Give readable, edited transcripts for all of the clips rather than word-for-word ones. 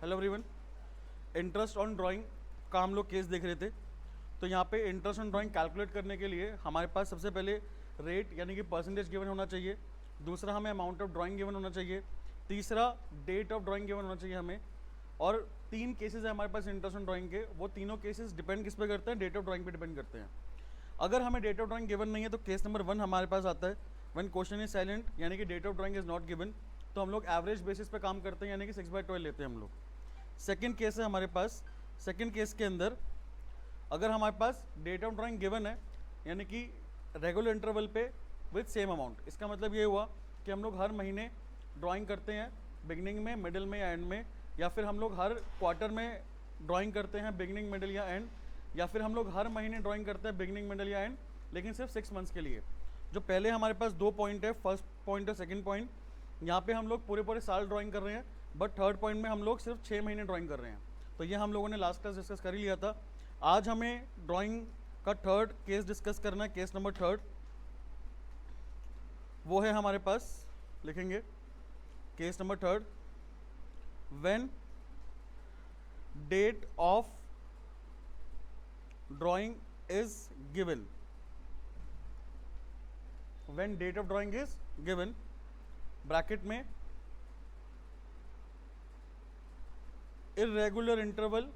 Hello everyone. Interest on drawing का हम लोग केस देख रहे थे। तो यहाँ पे इंटरेस्ट ऑन ड्राइंग कैलकुलेट करने के लिए हमारे पास सबसे पहले रेट यानी कि परसेंटेज गिवन होना चाहिए, दूसरा हमें अमाउंट ऑफ ड्राइंग गिवन होना चाहिए, तीसरा डेट ऑफ ड्राइंग गिवन होना चाहिए हमें, और तीन केसेस है हमारे पास इंटरेस्ट ऑन ड्राइंग के। वो तीनों केसेस डिपेंड किस पे करते हैं? डेट ऑफ ड्राइंग पे डिपेंड करते हैं। अगर हमें डेट ऑफ ड्राइंग गिवन नहीं है तो केस नंबर 1 हमारे पास आता है, व्हेन क्वेश्चन इज साइलेंट यानी कि date of drawing is not given. तो हम लोग एवरेज बेसिस पे काम करते हैं यानी कि 6/12 लेते हैं हम लोग। सेकेंड केस है हमारे पास, सेकेंड केस के अंदर अगर हमारे पास डेट ऑफ ड्राइंग गिवन है यानी कि रेगुलर इंटरवल पे विथ सेम अमाउंट, इसका मतलब ये हुआ कि हम लोग हर महीने ड्राइंग करते हैं, बिगनिंग में, मिडिल में या एंड में, या फिर हम लोग हर क्वार्टर में ड्राइंग करते हैं, बिगनिंग, मिडिल या एंड, या फिर हम लोग हर महीने ड्राइंग करते हैं, बिगनिंग, मिडिल या एंड, लेकिन सिर्फ 6 मंथ्स के लिए। जो पहले हमारे पास 2 पॉइंट है, फर्स्ट पॉइंट और सेकंड पॉइंट, यहाँ पे हम लोग पूरे पूरे साल ड्राइंग कर रहे हैं, बट थर्ड पॉइंट में हम लोग सिर्फ 6 महीने ड्राइंग कर रहे हैं। तो ये हम लोगों ने लास्ट क्लास डिस्कस कर ही लिया था। आज हमें ड्राइंग का थर्ड केस डिस्कस करना है, केस नंबर थर्ड। वो है हमारे पास, लिखेंगे case number third, when date of drawing is given, when date of drawing is given, bracket में irregular interval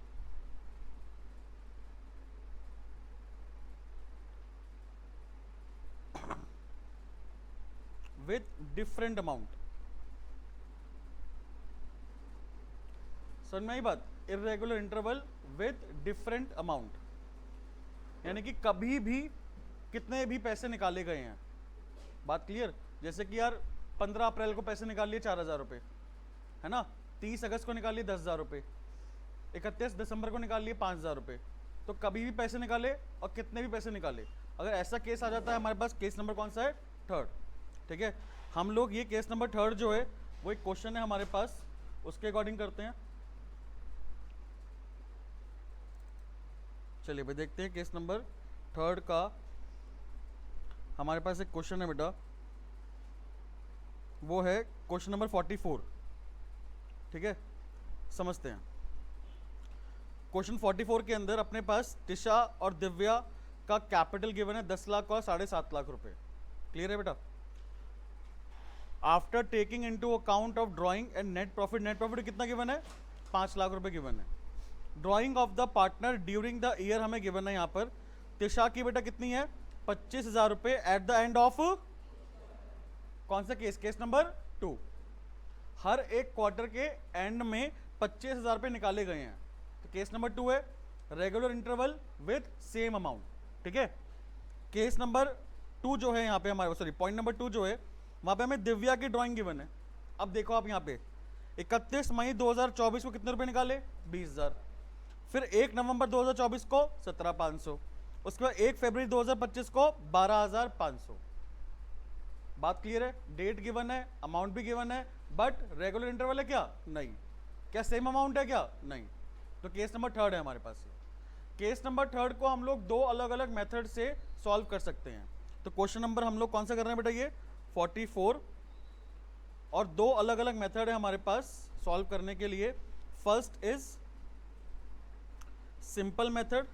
with different amount। समझ में आई बात? irregular interval with different amount यानी कि कभी भी कितने भी पैसे निकाले गए हैं। बात क्लियर? जैसे कि यार 15 अप्रैल को पैसे निकाल लिए 4,000 रुपये, है ना, 30 अगस्त को निकाल लिए 10,000 रुपये, 31 दिसंबर को निकाल लिए 5,000 रुपये। तो कभी भी पैसे निकाले और कितने भी पैसे निकाले। अगर ऐसा केस आ जाता है हमारे पास, केस नंबर कौन सा है? थर्ड। ठीक है, हम लोग ये केस नंबर थर्ड जो है वो एक क्वेश्चन है हमारे पास, उसके अकॉर्डिंग करते हैं। चलिए भाई देखते हैं केस नंबर थर्ड का। हमारे पास एक क्वेश्चन है बेटा, वो है क्वेश्चन नंबर 44। ठीक है, समझते हैं। क्वेश्चन 44 के अंदर अपने पास टिशा और दिव्या का कैपिटल गिवन है 10 लाख और 7.5 लाख रुपए। क्लियर है बेटा? After taking into account of drawing and net profit, net profit कितना गिवन है? 5 लाख रुपए गिवन है। Drying of the partner during the year हमें गिवन है यहाँ पर। टिशा की बेटा कितनी है? 25,000 रुपए एट द एंड ऑफ कौन सा केस? Case number 2। हर एक क्वार्टर के एंड में 25,000 रुपये निकाले गए हैं। तो केस नंबर 2 है regular interval with same amount. ठीक है, केस नंबर 2 जो है यहाँ पे हमारे, सॉरी पॉइंट नंबर 2 जो है वहाँ पे हमें दिव्या की ड्राइंग गिवन है। अब देखो आप यहाँ पे 31 मई 2024 को कितने रुपए निकाले? 20,000। फिर 1 नवंबर 2024 को 17,500, उसके बाद 1 फरवरी 2025 को 12,500। बात क्लियर है? डेट गिवन है, अमाउंट भी गिवन है, बट रेगुलर इंटरवल है क्या? नहीं। क्या सेम अमाउंट है क्या? नहीं। तो केस नंबर थर्ड है हमारे पास। केस नंबर थर्ड को हम लोग 2 अलग अलग मेथड से सॉल्व कर सकते हैं। तो क्वेश्चन नंबर हम लोग कौन सा कर रहे हैं बेटा? ये 44, और 2 अलग अलग मेथड है हमारे पास सॉल्व करने के लिए। First is simple method,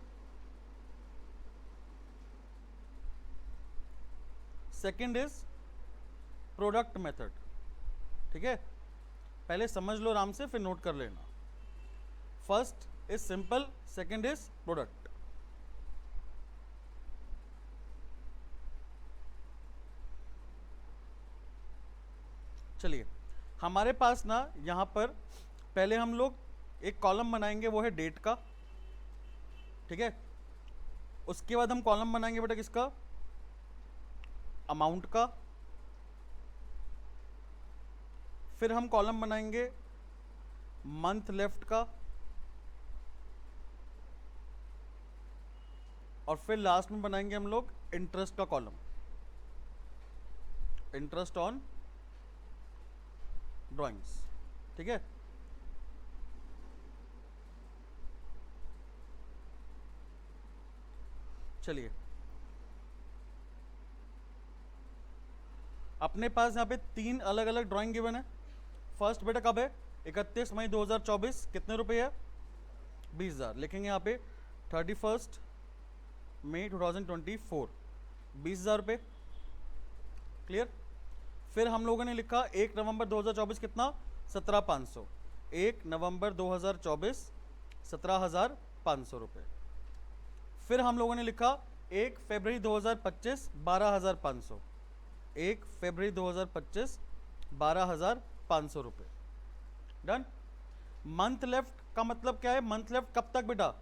second is product method. ठीक है, पहले समझ लो आराम से, फिर नोट कर लेना। First is simple, second is product. चलिए, हमारे पास ना यहां पर पहले हम लोग एक कॉलम बनाएंगे, वो है डेट का। ठीक है, उसके बाद हम कॉलम बनाएंगे बेटा किसका? अमाउंट का। फिर हम कॉलम बनाएंगे मंथ लेफ्ट का, और फिर लास्ट में बनाएंगे हम लोग इंटरेस्ट का कॉलम, इंटरेस्ट ऑन ड्राइंग्स। ठीक है, चलिए अपने पास यहाँ पे 3 अलग अलग ड्राइंग गिवन है। फर्स्ट बेटा कब है? 31 मई 2024 कितने रुपए है? 20,000। लिखेंगे यहाँ पे 31 मई 2024 20,000 रुपये। क्लियर? फिर हम लोगों ने लिखा 1 नवंबर 2024 कितना? 17,500। 1 नवंबर 2024 17,500 रुपये। फिर हम लोगों ने लिखा 1 फरवरी 2025 12,500। 1 फरवरी 2025 12,500 रुपये। डन। मंथ लेफ्ट का मतलब क्या है? मंथ लेफ्ट कब तक बेटा?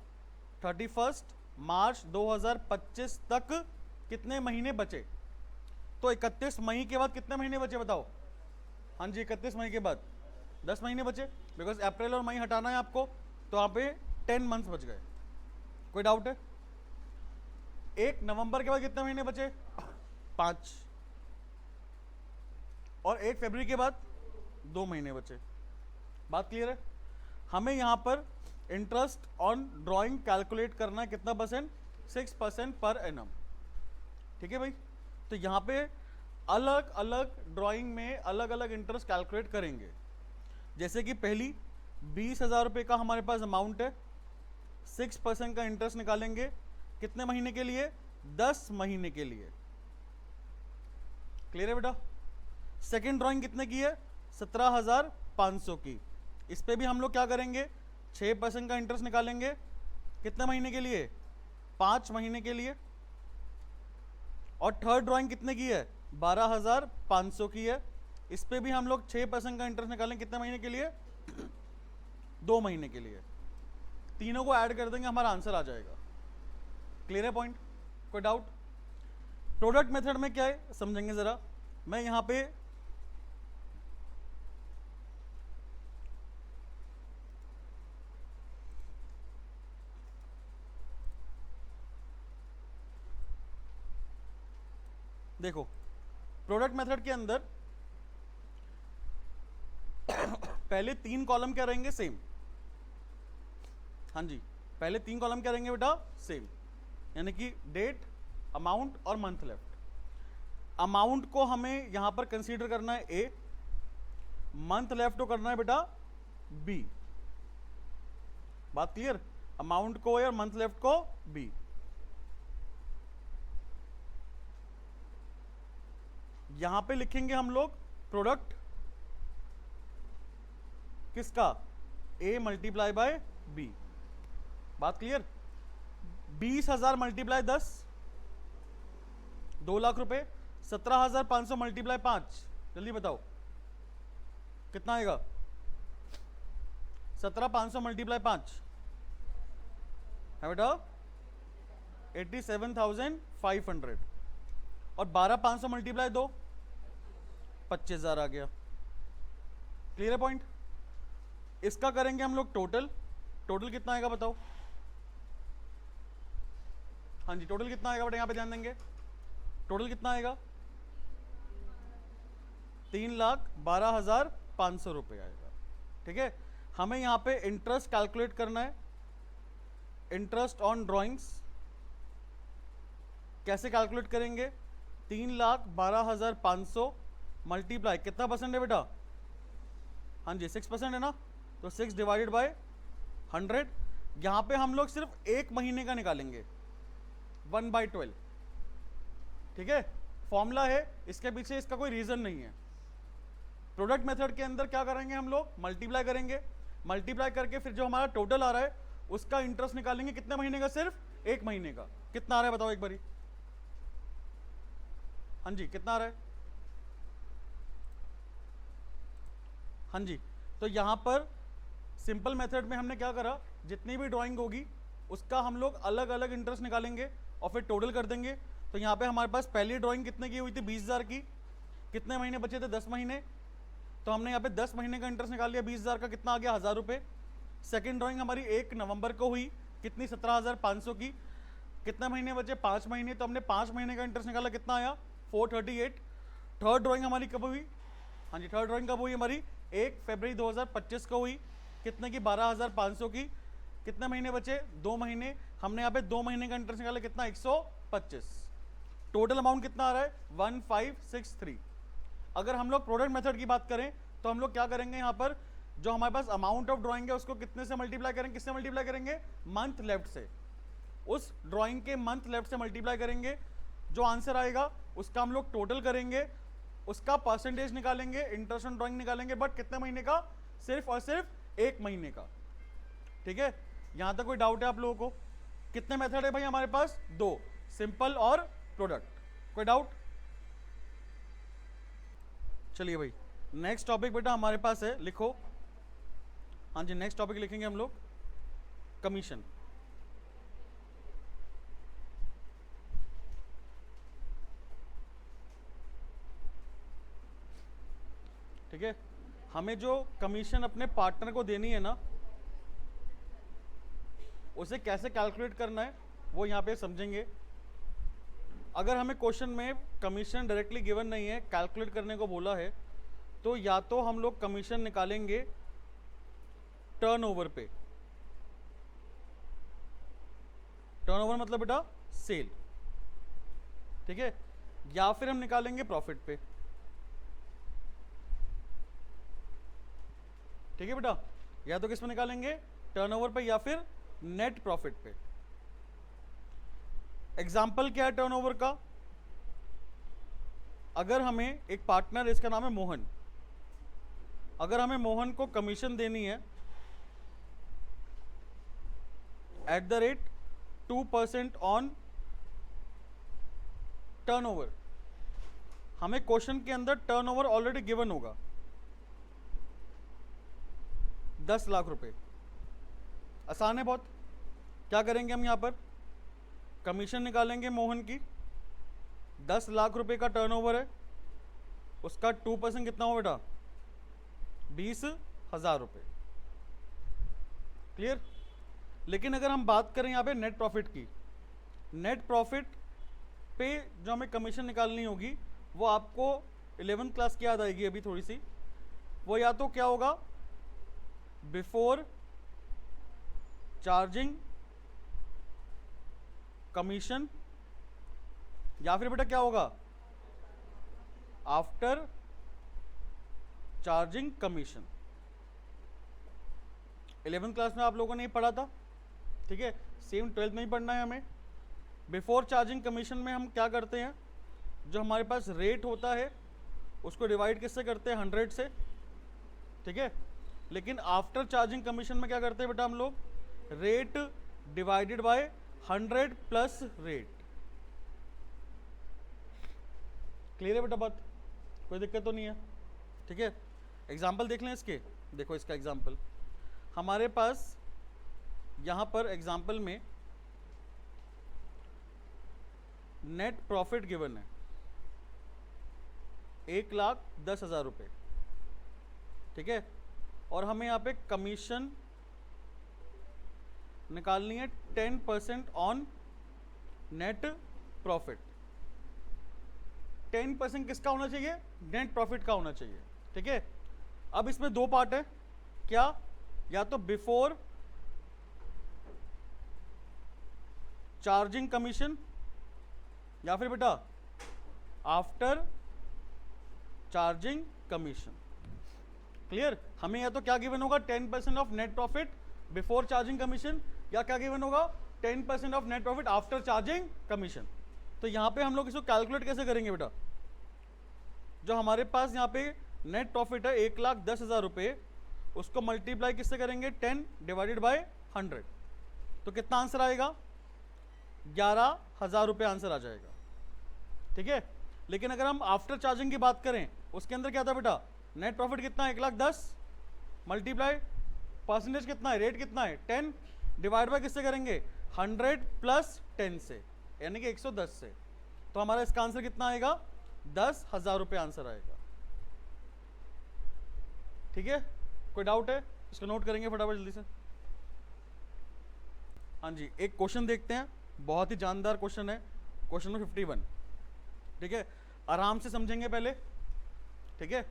31 मार्च 2025 तक कितने महीने बचे? तो 31 मई के बाद कितने महीने बचे बताओ? हाँ जी, 31 मई के बाद 10 महीने बचे, बिकॉज अप्रैल और मई हटाना है आपको, तो यहाँ पे 10 मंथ्स बच गए। कोई डाउट है? 1 नवंबर के बाद कितने महीने बचे? 5। और 1 फरवरी के बाद 2 महीने बचे। बात क्लियर है? हमें यहाँ पर इंटरेस्ट ऑन ड्राइंग कैलकुलेट करना है कितना परसेंट? 6% per annum. ठीक है भाई? तो यहाँ पे अलग अलग ड्राइंग में अलग अलग इंटरेस्ट कैलकुलेट करेंगे। जैसे कि पहली 20,000 रुपये का हमारे पास अमाउंट है, 6% का इंटरेस्ट निकालेंगे कितने महीने के लिए? 10 महीने के लिए। क्लियर है बेटा? सेकेंड ड्राइंग कितने की है? 17,500 की। इस पे भी हम लोग क्या करेंगे? 6% का इंटरेस्ट निकालेंगे कितने महीने के लिए? 5 महीने के लिए। और थर्ड ड्राइंग कितने की है? 12,500 की है। इस पे भी हम लोग 6% का इंटरेस्ट निकालेंगे कितने महीने के लिए? 2 महीने के लिए। तीनों को ऐड कर देंगे, हमारा आंसर आ जाएगा। क्लियर है पॉइंट? कोई डाउट? प्रोडक्ट मेथड में क्या है समझेंगे जरा। मैं यहां पे देखो, प्रोडक्ट मेथड के अंदर पहले 3 कॉलम क्या रहेंगे? सेम। हाँ जी, पहले 3 कॉलम क्या रहेंगे बेटा? सेम, यानी कि डेट, अमाउंट और मंथ लेफ्ट। अमाउंट को हमें यहां पर कंसीडर करना है ए, मंथ लेफ्ट को करना है बेटा बी। बात क्लियर? अमाउंट को ए और मंथ लेफ्ट को बी। यहां पे लिखेंगे हम लोग प्रोडक्ट किसका? A multiply by B. बात क्लियर? 20,000 मल्टीप्लाई 10 2 लाख रुपए। 17,500 मल्टीप्लाई 5, जल्दी बताओ कितना आएगा? 17,500 मल्टीप्लाई 5 है बेटा 87,500। और 12,500 मल्टीप्लाई 2 25,000 आ गया। क्लियर है पॉइंट? इसका करेंगे हम लोग टोटल। टोटल कितना आएगा बताओ? हाँ जी, टोटल कितना आएगा बेटा? यहां पे ध्यान देंगे, टोटल कितना आएगा? 3,12,500 रुपये आएगा। ठीक है? हमें यहां पे इंटरेस्ट कैलकुलेट करना है। इंटरेस्ट ऑन ड्राइंग्स कैसे कैलकुलेट करेंगे? 3,12,500 मल्टीप्लाई कितना परसेंट है बेटा? हाँ जी 6% है ना, तो 6 डिवाइडेड बाय 100। यहां पे हम लोग सिर्फ 1 महीने का निकालेंगे, 1/12। ठीक है? फॉर्मूला है, इसके पीछे इसका कोई रीजन नहीं है। प्रोडक्ट मेथड के अंदर क्या करेंगे हम लोग? मल्टीप्लाई करेंगे। मल्टीप्लाई करके फिर जो हमारा टोटल आ रहा है उसका इंटरेस्ट निकालेंगे कितने महीने का? सिर्फ 1 महीने का। कितना आ रहा है बताओ एक बारी? हाँ जी, कितना आ रहा है? हाँ जी, तो यहां पर सिंपल मेथड में हमने क्या करा? जितनी भी ड्राइंग होगी उसका हम लोग अलग अलग इंटरेस्ट निकालेंगे और फिर टोटल कर देंगे। तो यहाँ पे हमारे पास पहली ड्राइंग कितने की हुई थी? 20,000 की। कितने महीने बचे थे? 10 महीने। तो हमने यहाँ पे 10 महीने का इंटरेस्ट निकाल लिया। 20,000 का कितना आ गया? 1,000 रुपये। सेकेंड ड्राइंग हमारी 1 नवंबर को हुई, कितनी? 17,500 की। कितने महीने बचे? 5 महीने। तो हमने 5 महीने का इंटरेस्ट निकाला, कितना आया? 438। थर्ड ड्राइंग हमारी कब हुई? हाँ जी, थर्ड ड्राइंग कब हुई हमारी? 1 फरवरी 2025 को हुई। कितने की? 12,500 की। कितने महीने बचे? 2 महीने। हमने यहाँ पे 2 महीने का इंटरेस्ट निकाला, कितना? 125। टोटल अमाउंट कितना आ रहा है? 1563। अगर हम लोग प्रोडक्ट मेथड की बात करें तो हम लोग क्या करेंगे? यहाँ पर जो हमारे पास अमाउंट ऑफ ड्राइंग है उसको कितने से मल्टीप्लाई करेंगे, किससे मल्टीप्लाई करेंगे, मंथ लेफ्ट से, उस ड्राइंग के मंथ लेफ्ट से मल्टीप्लाई करेंगे, जो आंसर आएगा उसका हम लोग टोटल करेंगे, उसका परसेंटेज निकालेंगे, इंटरेस्ट ऑन ड्राइंग निकालेंगे, बट कितने महीने का, सिर्फ और सिर्फ 1 महीने का। ठीक है, यहां तक कोई डाउट है आप लोगों को? कितने मेथड है भाई हमारे पास, 2, सिंपल और प्रोडक्ट। कोई डाउट? चलिए भाई नेक्स्ट टॉपिक बेटा हमारे पास है, लिखो। हाँ जी, नेक्स्ट टॉपिक लिखेंगे हम लोग कमीशन। ठीक है, हमें जो कमीशन अपने पार्टनर को देनी है ना, उसे कैसे कैलकुलेट करना है वो यहाँ पे समझेंगे। अगर हमें क्वेश्चन में कमीशन डायरेक्टली गिवन नहीं है, कैलकुलेट करने को बोला है, तो या तो हम लोग कमीशन निकालेंगे टर्नओवर पे, टर्नओवर मतलब बेटा सेल, ठीक है, या फिर हम निकालेंगे प्रॉफिट पे। ठीक है बेटा, या तो किस पे निकालेंगे, टर्नओवर पे या फिर नेट प्रॉफिट पे। एग्जाम्पल क्या है टर्नओवर का? अगर हमें एक पार्टनर, इसका नाम है मोहन, अगर हमें मोहन को कमीशन देनी है at the rate 2% on turnover, हमें क्वेश्चन के अंदर टर्नओवर ऑलरेडी गिवन होगा 10 लाख रुपए। आसान है बहुत। क्या करेंगे हम यहां पर, कमीशन निकालेंगे मोहन की, 10 लाख रुपए का टर्नओवर है, उसका 2% कितना हो बेटा, 20,000 रुपए। क्लियर? लेकिन अगर हम बात करें यहां पे नेट प्रॉफिट की, नेट प्रॉफिट पे जो हमें कमीशन निकालनी होगी वो आपको 11th क्लास की याद आएगी अभी थोड़ी सी। वो या तो क्या होगा, बिफोर चार्जिंग कमीशन, या फिर बेटा क्या होगा, after charging commission. 11th class में आप लोगों ने पढ़ा था, ठीक है, सेम 12th में ही पढ़ना है हमें। बिफोर चार्जिंग कमीशन में हम क्या करते हैं, जो हमारे पास रेट होता है उसको डिवाइड किससे करते हैं, 100 से, ठीक है। लेकिन आफ्टर चार्जिंग कमीशन में क्या करते हैं बेटा हम लोग, rate divided by 100 plus rate. Clear है बेटा बात, कोई दिक्कत तो नहीं है? ठीक है, एग्जाम्पल देख लें इसके। देखो इसका एग्जाम्पल हमारे पास यहां पर एग्जाम्पल में नेट प्रॉफिट गिवन है 1,10,000 रुपए, ठीक है, और हमें यहाँ पे कमीशन निकालनी है 10% ऑन नेट प्रॉफिट। 10% किसका होना चाहिए, नेट प्रॉफिट का होना चाहिए, ठीक है। अब इसमें 2 पार्ट है, क्या, या तो बिफोर चार्जिंग कमीशन या फिर बेटा आफ्टर चार्जिंग कमीशन। क्लियर? हमें या तो क्या गिवन होगा, 10% of net profit before charging commission, या क्या गिवन होगा, 10% of net profit after charging commission. तो यहां पे हम लोग इसको कैलकुलेट कैसे करेंगे बेटा, जो हमारे पास यहाँ पे नेट प्रॉफिट है 1,10,000 रुपए, उसको मल्टीप्लाई किससे करेंगे, 10 डिवाइडेड बाय 100, तो कितना आंसर आएगा, 11,000 रुपये आंसर आ जाएगा, ठीक है। लेकिन अगर हम आफ्टर चार्जिंग की बात करें, उसके अंदर क्या था बेटा, नेट प्रॉफिट कितना है, 1,10,000 मल्टीप्लाई परसेंटेज कितना है, रेट कितना है 10, डिवाइड बाय किससे करेंगे, 100 प्लस 10 से, यानी कि 110 से। तो हमारा इसका आंसर कितना आएगा, 10,000 रुपये आंसर आएगा, ठीक है। कोई डाउट है, इसको नोट करेंगे फटाफट जल्दी से। हाँ जी, एक क्वेश्चन देखते हैं, बहुत ही जानदार क्वेश्चन है, क्वेश्चन नंबर 51, ठीक है। आराम से समझेंगे पहले, ठीक है,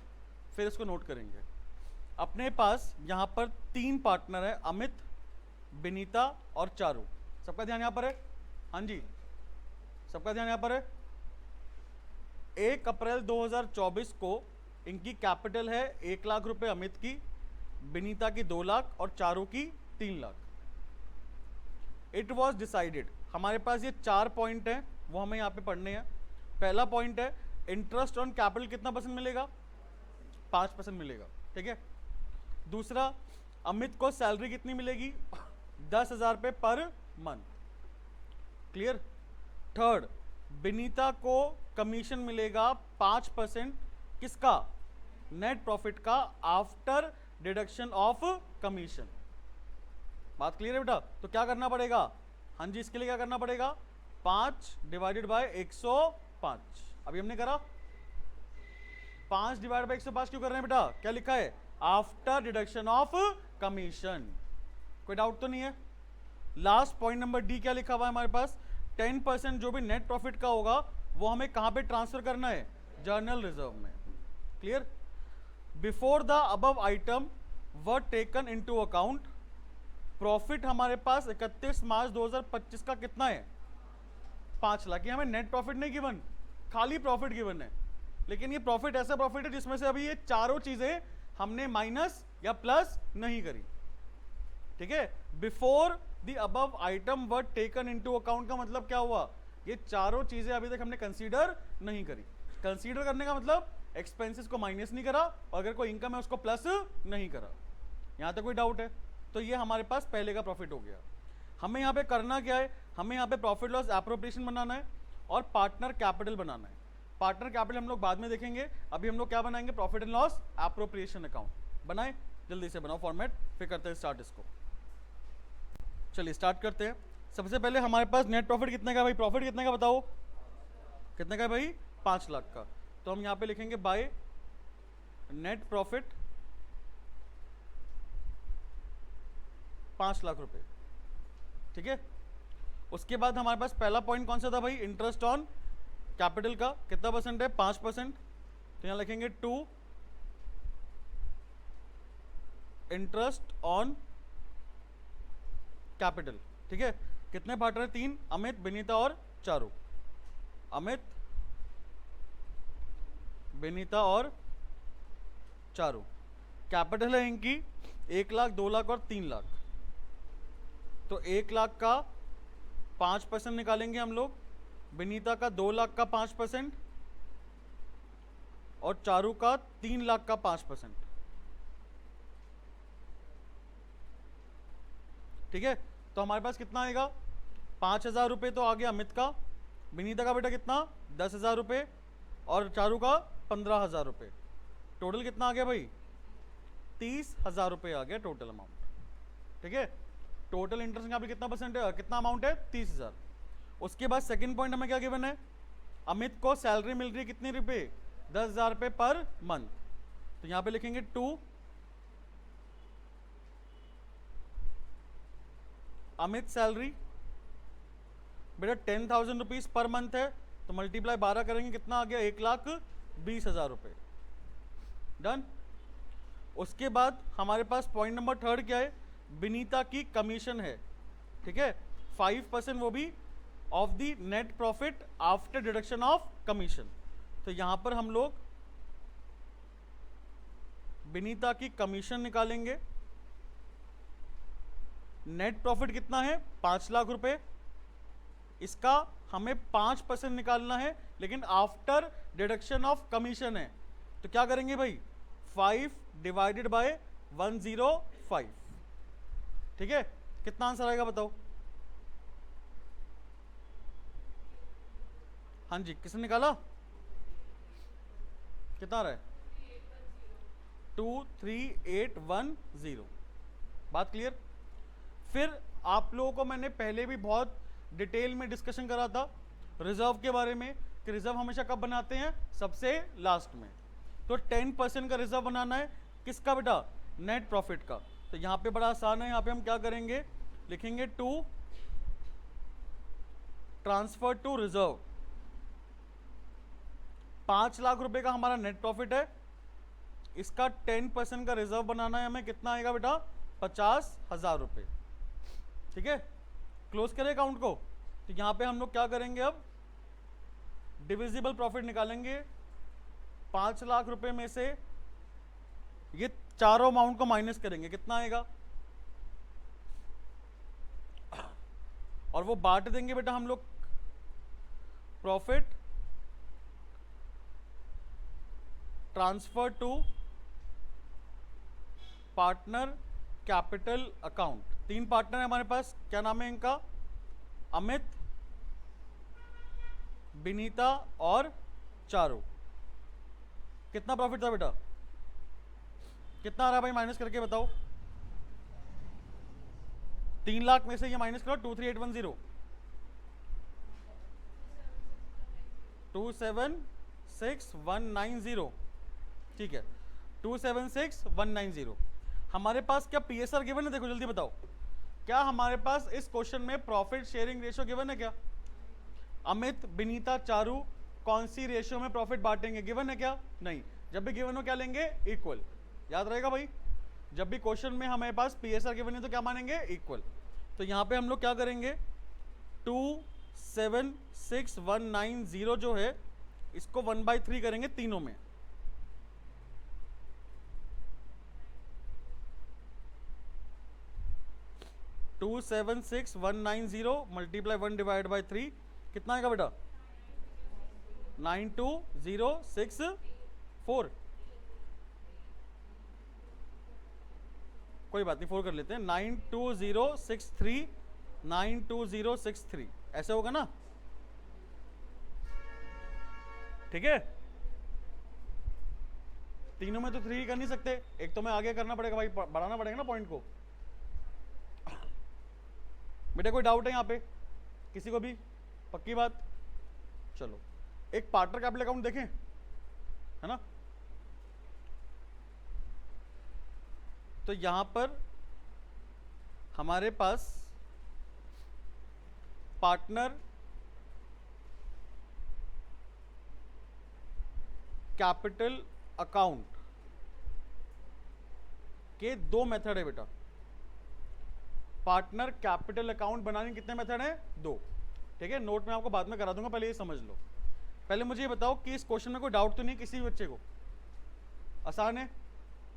फिर इसको नोट करेंगे। अपने पास यहाँ पर 3 पार्टनर है, अमित, विनीता और चारू। सबका ध्यान यहाँ पर है, हाँ जी, सबका ध्यान यहाँ पर है। 1 अप्रैल 2024 को इनकी कैपिटल है 1 लाख रुपए अमित की, विनीता की 2 लाख और चारू की 3 लाख। इट वॉज डिसाइडेड, हमारे पास ये 4 पॉइंट हैं, वो हमें यहाँ पे पढ़ने हैं। पहला पॉइंट है इंटरेस्ट ऑन कैपिटल कितना परसेंट मिलेगा, 5% मिलेगा, ठीक है। दूसरा, अमित को सैलरी कितनी मिलेगी, 10,000 रुपये per month, clear. Third, Vinita को कमीशन मिलेगा 5%, किसका, नेट प्रॉफिट का, आफ्टर डिडक्शन ऑफ कमीशन। बात क्लियर है बेटा। तो क्या करना पड़ेगा, हाँ जी, इसके लिए क्या करना पड़ेगा, 5 डिवाइडेड बाय 105। अभी हमने करा 5 डिवाइड बाय 105 क्यों कर रहे हैं बेटा, क्या लिखा है, आफ्टर डिडक्शन ऑफ कमीशन। कोई डाउट तो नहीं है। लास्ट पॉइंट नंबर डी क्या लिखा हुआ है हमारे पास, 10% जो भी नेट प्रॉफिट का होगा वो हमें कहां पे ट्रांसफर करना है, जर्नल रिजर्व में, clear. Before the above item were taken into account, profit हमारे पास 31 मार्च 2025 का कितना है, 5 लाख। ये हमें नेट प्रॉफिट नहीं गिवन, खाली प्रॉफिट गिवन है। लेकिन ये प्रॉफिट ऐसा प्रॉफिट है जिसमें से अभी ये चारों चीजें हमने माइनस या प्लस नहीं करी, ठीक है। Before the above item were taken into account का मतलब क्या हुआ, ये चारों चीजें अभी तक हमने कंसीडर नहीं करी। कंसीडर करने का मतलब एक्सपेंसेस को माइनस नहीं करा, और अगर कोई इनकम है उसको प्लस नहीं करा। यहां तक कोई डाउट है, तो ये हमारे पास पहले का प्रॉफिट हो गया। हमें यहाँ पे करना क्या है, हमें यहाँ पे प्रॉफिट लॉस एप्रोप्रिएशन बनाना है और पार्टनर कैपिटल बनाना है। पार्टनर कैपिटल हम लोग बाद में देखेंगे, अभी हम लोग क्या बनाएंगे, profit and loss appropriation account. बनाए, जल्दी से बनाओ फॉर्मेट, फिर करते हैं स्टार्ट इसको। चलिए स्टार्ट करते हैं। सबसे पहले हमारे पास नेट प्रॉफिट कितने का है भाई, प्रॉफिट कितने का बताओ, कितने का है भाई, 5 लाख का। तो हम यहाँ पे लिखेंगे बाय नेट प्रॉफिट 5 लाख रुपए, ठीक है। उसके बाद हमारे पास पहला पॉइंट कौन सा था भाई, इंटरेस्ट ऑन कैपिटल का कितना परसेंट है, 5%। तो यहाँ लिखेंगे 2 इंटरेस्ट ऑन कैपिटल, ठीक है। कितने पार्टनर हैं, 3, अमित, विनीता और चारू। अमित, विनीता और चारू। कैपिटल है इनकी 1 लाख, 2 लाख और 3 लाख। तो 1 लाख का 5% निकालेंगे हम लोग, विनीता का 2 लाख का 5% और चारू का 3 लाख का 5%, ठीक है। तो हमारे पास कितना आएगा, 5,000 रुपये तो आ गया अमित का, विनीता का बेटा कितना, 10,000 रुपये और चारू का 15,000 रुपये। टोटल कितना आ गया भाई, 30,000 रुपये आ गया टोटल अमाउंट, ठीक है। टोटल इंटरेस्ट यहाँ पे कितना परसेंट है, कितना अमाउंट है, 30,000। उसके बाद सेकंड पॉइंट हमें क्या गिवन है, अमित को सैलरी मिल रही है कितने रुपए, 10,000 रुपये पर मंथ। तो यहाँ पे लिखेंगे 2 अमित सैलरी, बेटा 10,000 रुपीज पर मंथ है, तो मल्टीप्लाई 12 करेंगे, कितना आ गया, 1,20,000 रुपये। डन। उसके बाद हमारे पास पॉइंट नंबर 3 क्या है, विनीता की कमीशन है, ठीक है, 5%, वो भी of the net profit after deduction of commission. तो यहां पर हम लोग विनीता की कमीशन निकालेंगे। नेट प्रॉफिट कितना है, 5 लाख रुपए, इसका हमें 5% निकालना है, लेकिन आफ्टर डिडक्शन ऑफ कमीशन है। तो क्या करेंगे भाई, 5 डिवाइडेड बाय 105, ठीक है। कितना आंसर आएगा बताओ, हाँ जी, किसने निकाला, कितना आ रहा है, 23810। बात क्लियर। फिर आप लोगों को मैंने पहले भी बहुत डिटेल में डिस्कशन करा था रिजर्व के बारे में, कि रिजर्व हमेशा कब बनाते हैं, सबसे लास्ट में। तो 10% का रिजर्व बनाना है, किसका बेटा, नेट प्रॉफिट का। तो यहाँ पे बड़ा आसान है, यहाँ पे हम क्या करेंगे, लिखेंगे 2 ट्रांसफर टू रिजर्व। 5 लाख रुपए का हमारा नेट प्रॉफिट है, इसका 10% का रिजर्व बनाना है हमें, कितना आएगा बेटा, 50,000 रुपये, ठीक है। क्लोज करें अकाउंट को। तो यहां पे हम लोग क्या करेंगे, अब डिविजिबल प्रॉफिट निकालेंगे। 5 लाख रुपए में से ये चारों अमाउंट को माइनस करेंगे, कितना आएगा, और वो बांट देंगे बेटा हम लोग profit transfer to partner capital account. 3 partner है हमारे पास, क्या नाम है इनका, अमित, विनीता और चारू। कितना प्रॉफिट था बेटा, कितना आ रहा है भाई, माइनस करके बताओ। 3 लाख में से ये माइनस करो, 23810 276,190, ठीक है 276,190। हमारे पास क्या पीएसआर गिवन है, देखो जल्दी बताओ, क्या हमारे पास इस क्वेश्चन में प्रॉफिट शेयरिंग रेशियो गिवन है क्या, अमित, विनीता, चारू कौन सी रेशियो में प्रॉफिट बांटेंगे, गिवन है क्या, नहीं। जब भी गिवन हो क्या लेंगे, इक्वल, याद रहेगा भाई, जब भी क्वेश्चन में हमारे पास पीएसआर गिवन है तो क्या मानेंगे, इक्वल। तो यहां पे हम लोग क्या करेंगे, 276,190 जो है इसको 1/3 करेंगे तीनों में, टू 76190 मल्टीप्लाई 1/3 कितना आएगा बेटा, 92064, कोई बात नहीं 4 कर लेते हैं, 92063 92063 ऐसे होगा ना, ठीक है। तीनों में तो 3 कर नहीं सकते, एक तो मैं आगे करना पड़ेगा भाई, बढ़ाना पड़ेगा ना पॉइंट को। बेटा कोई डाउट है यहाँ पे किसी को भी, पक्की बात, चलो एक पार्टनर कैपिटल अकाउंट देखें, है ना। तो यहां पर हमारे पास पार्टनर कैपिटल अकाउंट के 2 मेथड है बेटा। पार्टनर कैपिटल अकाउंट बनाने के कितने मेथड हैं, 2, ठीक है। नोट में आपको बाद में करा दूंगा, पहले ये समझ लो। पहले मुझे ये बताओ कि इस क्वेश्चन में कोई डाउट तो नहीं किसी भी बच्चे को, आसान है,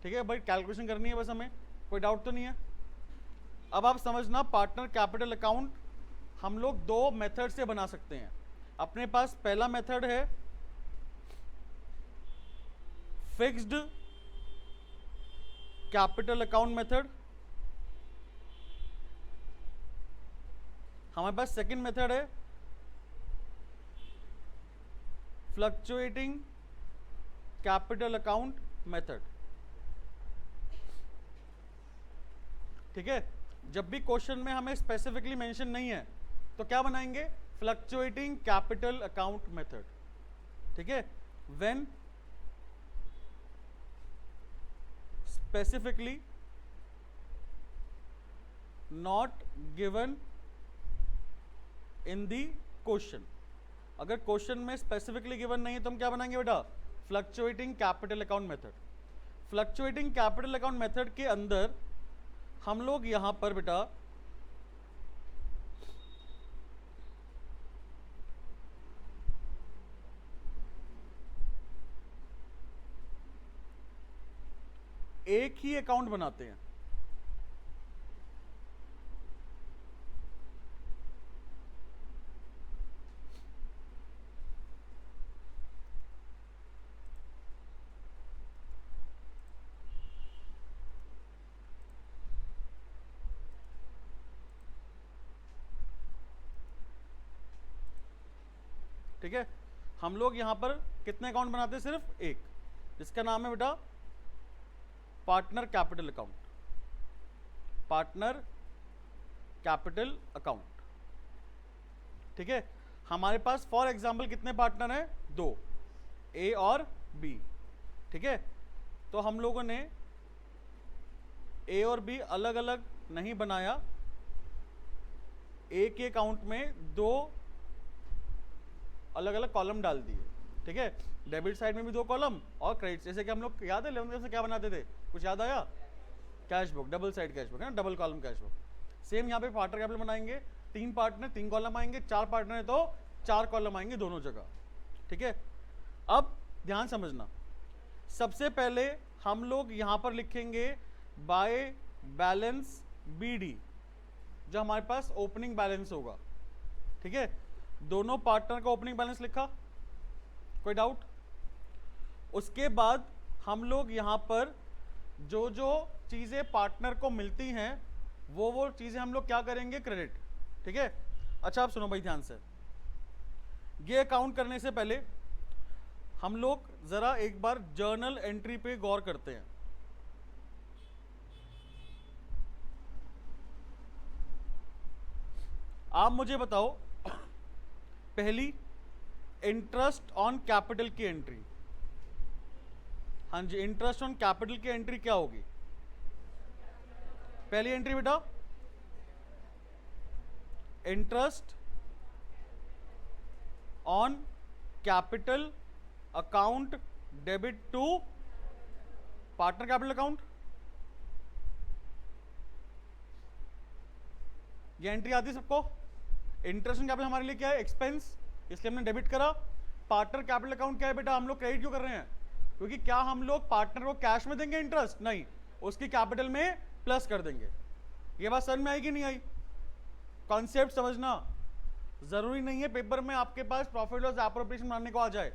ठीक है भाई, कैलकुलेशन करनी है बस हमें, कोई डाउट तो नहीं है। अब आप समझना, पार्टनर कैपिटल अकाउंट हम लोग 2 मेथड से बना सकते हैं। अपने पास पहला मेथड है फिक्स्ड कैपिटल अकाउंट मेथड, हमारे पास सेकंड मेथड है फ्लक्चुएटिंग कैपिटल अकाउंट मेथड, ठीक है। जब भी क्वेश्चन में हमें स्पेसिफिकली मेंशन नहीं है तो क्या बनाएंगे, फ्लक्चुएटिंग कैपिटल अकाउंट मेथड, ठीक है। When specifically not given in the question, अगर क्वेश्चन में स्पेसिफिकली गिवन नहीं है तो हम क्या बनाएंगे बेटा, fluctuating capital account method. Fluctuating capital account method के अंदर हम लोग यहां पर बेटा एक ही अकाउंट बनाते हैं, ठीक है। हम लोग यहां पर कितने अकाउंट बनाते हैं, सिर्फ एक, जिसका नाम है बेटा partner capital account, partner capital account, ठीक है। हमारे पास फॉर एग्जांपल कितने पार्टनर हैं, 2, ए और बी, ठीक है। तो हम लोगों ने ए और बी अलग अलग नहीं बनाया, ए के अकाउंट में 2 अलग अलग कॉलम डाल दिए, ठीक है। डेबिट साइड में भी 2 कॉलम और क्रेडिट, जैसे कि हम लोग याद है 11th क्लास में क्या बनाते थे, कुछ याद आया, cash book, double side cash book है ना, double column cash book. Same यहाँ पे पार्टनर कैपिटल बनाएंगे, 3 पार्टनर 3 कॉलम आएंगे, 4 पार्टनर है तो 4 कॉलम आएंगे दोनों जगह, ठीक है। अब ध्यान समझना, सबसे पहले हम लोग यहां पर लिखेंगे बाय बैलेंस BD, जो हमारे पास ओपनिंग बैलेंस होगा। ठीक है, दोनों पार्टनर का ओपनिंग बैलेंस लिखा, कोई डाउट? उसके बाद हम लोग यहां पर जो जो चीजें पार्टनर को मिलती हैं वो चीजें हम लोग क्या करेंगे, क्रेडिट। ठीक है, अच्छा आप सुनो भाई ध्यान से, ये अकाउंट करने से पहले हम लोग जरा एक बार जर्नल एंट्री पे गौर करते हैं। आप मुझे बताओ, पहली इंटरेस्ट ऑन कैपिटल की एंट्री, हाँ जी, इंटरेस्ट ऑन कैपिटल की एंट्री क्या होगी? पहली एंट्री बेटा, interest on capital account debit to partner capital account. ये एंट्री आती है सबको। इंटरेस्ट ऑन कैपिटल हमारे लिए क्या है, एक्सपेंस, इसलिए हमने डेबिट करा। पार्टनर कैपिटल अकाउंट क्या है बेटा, हम लोग क्रेडिट क्यों कर रहे हैं? क्योंकि क्या हम लोग पार्टनर को कैश में देंगे इंटरेस्ट? नहीं, उसकी कैपिटल में प्लस कर देंगे। ये बात समझ में आई कि नहीं आई? कॉन्सेप्ट समझना जरूरी नहीं है पेपर में आपके पास प्रॉफिट लॉस एप्रोप्रिएशन बनाने को आ जाए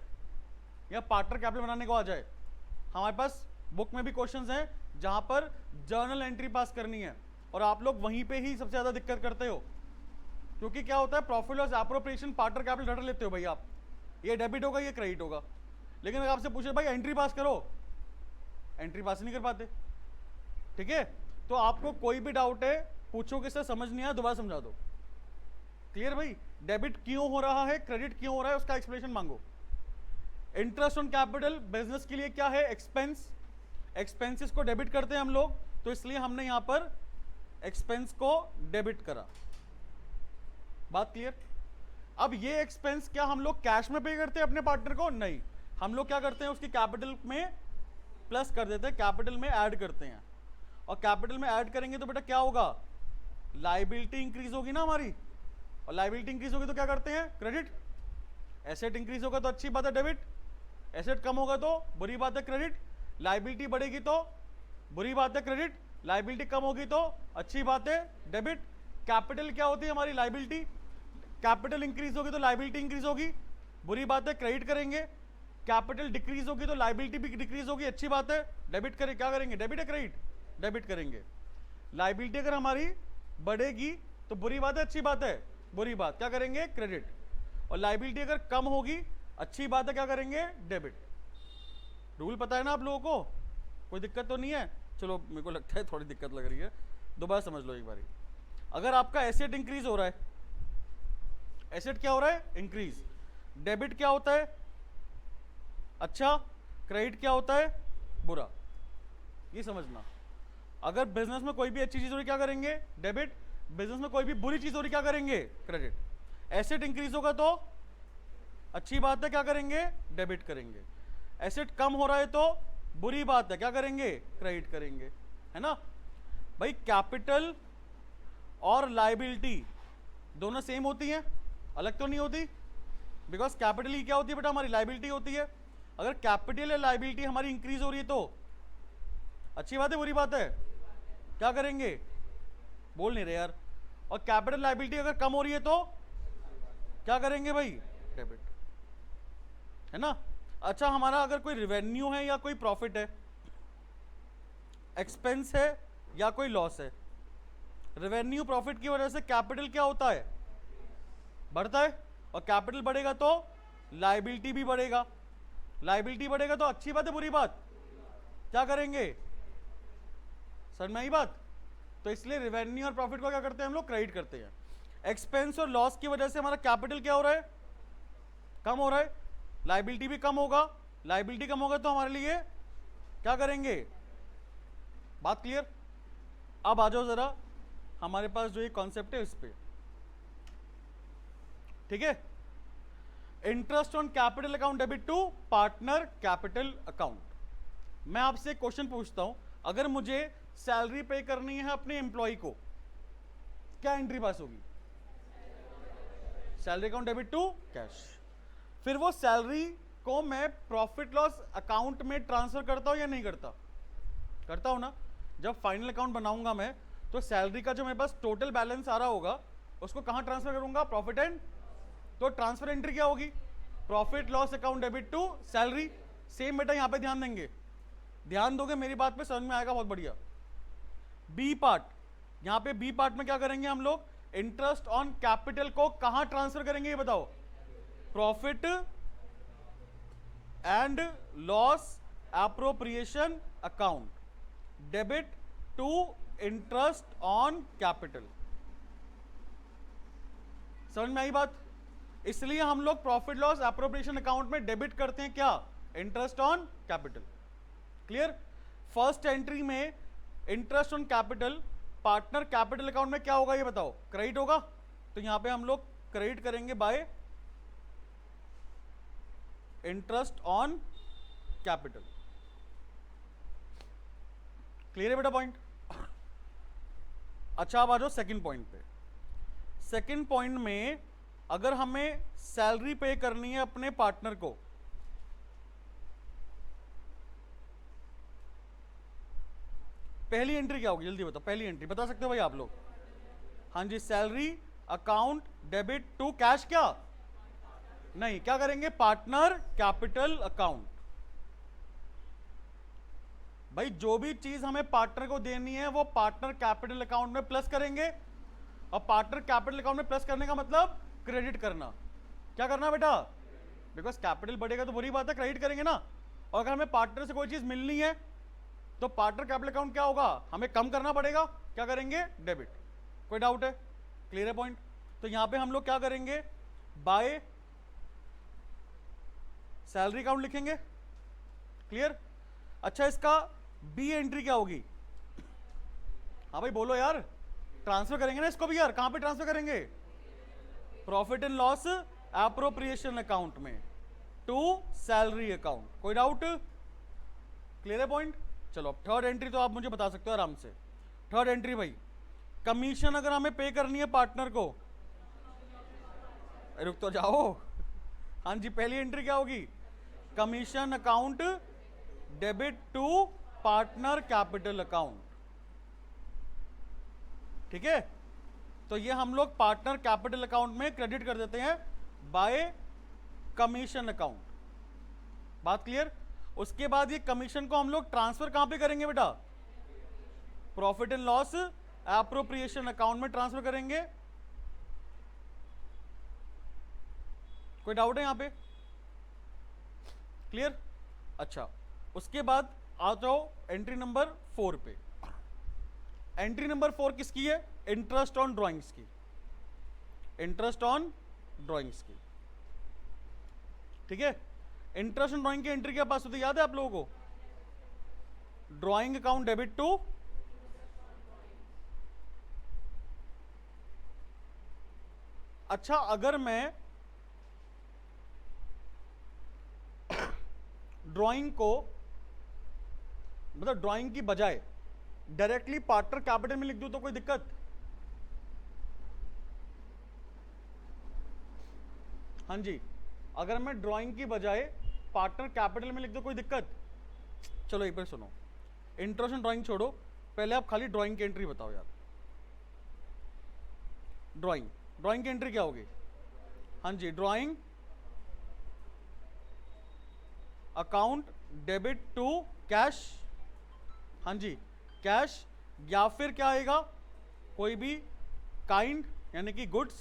या पार्टनर कैपिटल बनाने को आ जाए। हमारे पास बुक में भी क्वेश्चंस हैं जहां पर जर्नल एंट्री पास करनी है, और आप लोग वहीं पे ही सबसे ज्यादा दिक्कत करते हो। क्योंकि क्या होता है, profit loss appropriation partner capital रट लेते हो भाई आप, ये डेबिट होगा ये क्रेडिट होगा, लेकिन अगर आपसे पूछे भाई एंट्री पास करो, एंट्री पास नहीं कर पाते। ठीक है, तो आपको कोई भी डाउट है पूछो, किससे समझ नहीं आया दोबारा समझा दो। क्लियर भाई? डेबिट क्यों हो रहा है, क्रेडिट क्यों हो रहा है, उसका एक्सप्लेनेशन मांगो। इंटरेस्ट ऑन कैपिटल बिजनेस के लिए क्या है, एक्सपेंस। एक्सपेंसेस को डेबिट करते हैं हम लोग, तो इसलिए हमने यहां पर एक्सपेंस को डेबिट करा। बात क्लियर? अब ये एक्सपेंस क्या हम लोग कैश में पे करते हैं अपने पार्टनर को? नहीं, हम लोग क्या करते हैं, उसकी कैपिटल में प्लस कर देते हैं, कैपिटल में ऐड करते हैं। और कैपिटल में ऐड करेंगे तो बेटा क्या होगा, लायबिलिटी इंक्रीज होगी ना हमारी, और लायबिलिटी इंक्रीज होगी तो क्या करते हैं, क्रेडिट। एसेट इंक्रीज होगा तो अच्छी बात है डेबिट, एसेट कम होगा तो बुरी बात है क्रेडिट। लायबिलिटी बढ़ेगी तो बुरी बात है क्रेडिट, लायबिलिटी कम होगी तो अच्छी बात है डेबिट। कैपिटल क्या होती है हमारी, लायबिलिटी। कैपिटल इंक्रीज होगी तो लायबिलिटी इंक्रीज होगी, बुरी बात है क्रेडिट करेंगे। कैपिटल डिक्रीज होगी तो लायबिलिटी भी डिक्रीज होगी, अच्छी बात है डेबिट करें, क्या करेंगे, डेबिट है क्रेडिट, डेबिट करेंगे। लायबिलिटी अगर हमारी बढ़ेगी तो बुरी बात है अच्छी बात है, बुरी बात, क्या करेंगे, क्रेडिट। और लायबिलिटी अगर कम होगी अच्छी बात है, क्या करेंगे, डेबिट। रूल पता है ना आप लोगों को, कोई दिक्कत तो नहीं है? चलो मेरे को लगता है थोड़ी दिक्कत लग रही है, दोबारा समझ लो एक बारी। अगर आपका एसेट इंक्रीज हो रहा है, एसेट क्या हो रहा है, इंक्रीज, डेबिट क्या होता है, अच्छा, क्रेडिट क्या होता है, बुरा। ये समझना, अगर बिजनेस में कोई भी अच्छी चीज हो रही क्या करेंगे, डेबिट। बिजनेस में कोई भी बुरी चीज हो रही क्या करेंगे, क्रेडिट। एसेट इंक्रीज होगा तो अच्छी बात है, क्या करेंगे, डेबिट करेंगे। एसेट कम हो रहा है तो बुरी बात है, क्या करेंगे, क्रेडिट करेंगे, है ना भाई। कैपिटल और लायबिलिटी दोनों सेम होती हैं, अलग तो नहीं होती, बिकॉज कैपिटल ही क्या होती है बेटा, हमारी लायबिलिटी होती है। अगर कैपिटल या लायबिलिटी हमारी इंक्रीज हो रही है तो अच्छी बात है बुरी बात है, क्या करेंगे, बोल नहीं रहे यार। और कैपिटल लायबिलिटी अगर कम हो रही है तो क्या करेंगे भाई, डेबिट, है ना। अच्छा, हमारा अगर कोई रेवेन्यू है या कोई प्रॉफिट है, एक्सपेंस है या कोई लॉस है, रेवेन्यू प्रॉफिट की वजह से कैपिटल क्या होता है, बढ़ता है। और कैपिटल बढ़ेगा तो लायबिलिटी भी बढ़ेगा, लायबिलिटी बढ़ेगा तो अच्छी बात है बुरी बात, क्या करेंगे, समझ में आई बात। तो इसलिए रेवेन्यू और प्रॉफिट को क्या करते हैं हम लोग, क्रेडिट करते हैं। एक्सपेंस और लॉस की वजह से हमारा कैपिटल क्या हो रहा है, कम हो रहा है, लायबिलिटी भी कम होगा। लायबिलिटी कम होगा तो हमारे लिए क्या करेंगे, बात क्लियर। अब आ जाओ जरा हमारे पास जो ये कॉन्सेप्ट है इस पे, ठीक है। Interest on capital account debit to partner capital account. मैं आपसे एक क्वेश्चन पूछता हूं, अगर मुझे सैलरी पे करनी है अपने एम्प्लॉय को, क्या एंट्री पास होगी, salary account debit to cash. फिर वो सैलरी को मैं प्रॉफिट लॉस अकाउंट में ट्रांसफर करता हूं या नहीं करता, करता हूं ना। जब फाइनल अकाउंट बनाऊंगा मैं, तो सैलरी का जो मेरे पास टोटल बैलेंस आ रहा होगा उसको कहां ट्रांसफर करूंगा, प्रॉफिट एंड, तो ट्रांसफर एंट्री क्या होगी, profit loss account debit to salary. Same बेटा यहां पे ध्यान देंगे, ध्यान दोगे मेरी बात पे समझ में आएगा बहुत बढ़िया। बी पार्ट, यहां पे बी पार्ट में क्या करेंगे हम लोग, इंटरेस्ट ऑन कैपिटल को कहां ट्रांसफर करेंगे ये बताओ, profit and loss appropriation account, debit to interest on capital. समझ में आई बात? इसलिए हम लोग प्रॉफिट लॉस एप्रोप्रिएशन अकाउंट में डेबिट करते हैं क्या, interest on capital. Clear? First entry में interest on capital, partner capital account में क्या होगा ये बताओ, क्रेडिट होगा। तो यहां पे हम लोग क्रेडिट करेंगे bye interest on capital. Clear है बेटा पॉइंट? अच्छा अब आ जाओ सेकंड पॉइंट पे। सेकंड पॉइंट में अगर हमें सैलरी पे करनी है अपने पार्टनर को, पहली एंट्री क्या होगी जल्दी बताओ, पहली एंट्री बता सकते हो भाई आप लोग? हाँ जी, salary account debit to cash, क्या नहीं, क्या करेंगे, पार्टनर कैपिटल अकाउंट। भाई जो भी चीज हमें पार्टनर को देनी है वो पार्टनर कैपिटल अकाउंट में प्लस करेंगे। और पार्टनर कैपिटल अकाउंट में प्लस करने का मतलब क्रेडिट करना। क्या करना बेटा, बिकॉज कैपिटल बढ़ेगा तो बुरी बात है, क्रेडिट करेंगे ना। और अगर हमें पार्टनर से कोई चीज मिलनी है तो पार्टनर कैपिटल अकाउंट क्या होगा, हमें कम करना पड़ेगा, क्या करेंगे, डेबिट। कोई डाउट है? क्लियर है पॉइंट? तो यहां पे हम लोग क्या करेंगे, बाय सैलरी अकाउंट लिखेंगे। क्लियर? अच्छा इसका बी एंट्री क्या होगी, हाँ भाई बोलो यार, ट्रांसफर करेंगे ना इसको भी यार, कहां पे ट्रांसफर करेंगे, profit and loss appropriation account में टू सैलरी अकाउंट। कोई डाउट? क्लियर है पॉइंट? चलो अब थर्ड एंट्री तो आप मुझे बता सकते हो आराम से। थर्ड एंट्री भाई, कमीशन अगर हमें पे करनी है पार्टनर को, रुक तो जाओ, हाँ जी पहली एंट्री क्या होगी, commission account debit to partner capital account. ठीक है, तो ये हम लोग पार्टनर कैपिटल अकाउंट में क्रेडिट कर देते हैं बाय कमीशन अकाउंट। बात क्लियर? उसके बाद ये कमीशन को हम लोग ट्रांसफर कहां पे करेंगे बेटा, profit and loss appropriation account में ट्रांसफर करेंगे। कोई डाउट है यहां पे? क्लियर? अच्छा उसके बाद आ जाओ एंट्री नंबर 4 पे। एंट्री नंबर 4 किसकी है, इंटरेस्ट ऑन ड्राइंग्स की, इंटरेस्ट ऑन ड्राइंग्स की। ठीक है, इंटरेस्ट ऑन ड्राइंग की एंट्री क्या पास होती है याद है आप लोगों को, ड्राइंग अकाउंट डेबिट टू, अच्छा अगर मैं ड्राइंग को मतलब ड्राइंग की बजाय डायरेक्टली पार्टनर कैपिटल में लिख दूं तो कोई दिक्कत, हाँ जी अगर मैं ड्राइंग की बजाय पार्टनर कैपिटल में लिख दूं कोई दिक्कत? चलो एक बार सुनो, इंटरेस्ट ऑन ड्राइंग छोड़ो, पहले आप खाली ड्राइंग की एंट्री बताओ यार। ड्राइंग, ड्राइंग की एंट्री क्या होगी, हाँ जी drawing account debit to cash, हाँ जी कैश, या फिर क्या आएगा, कोई भी काइंड यानी कि गुड्स,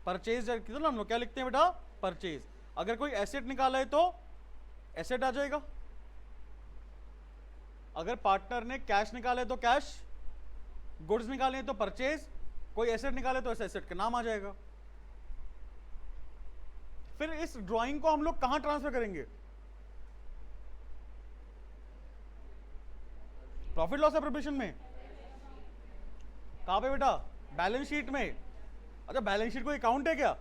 परचेज कितना हम लोग क्या लिखते हैं बेटा, परचेज। अगर कोई एसेट निकाला है तो एसेट आ जाएगा, अगर पार्टनर ने कैश निकाला है तो कैश, गुड्स निकाले हैं तो परचेज, कोई एसेट निकाले तो एसेट का नाम आ जाएगा। फिर इस ड्राइंग को हम लोग कहां ट्रांसफर करेंगे, प्रॉफिट लॉस एप्रोप्रिएशन में, कहां पे बेटा, बैलेंस शीट में। अच्छा बैलेंस शीट कोई अकाउंट है क्या,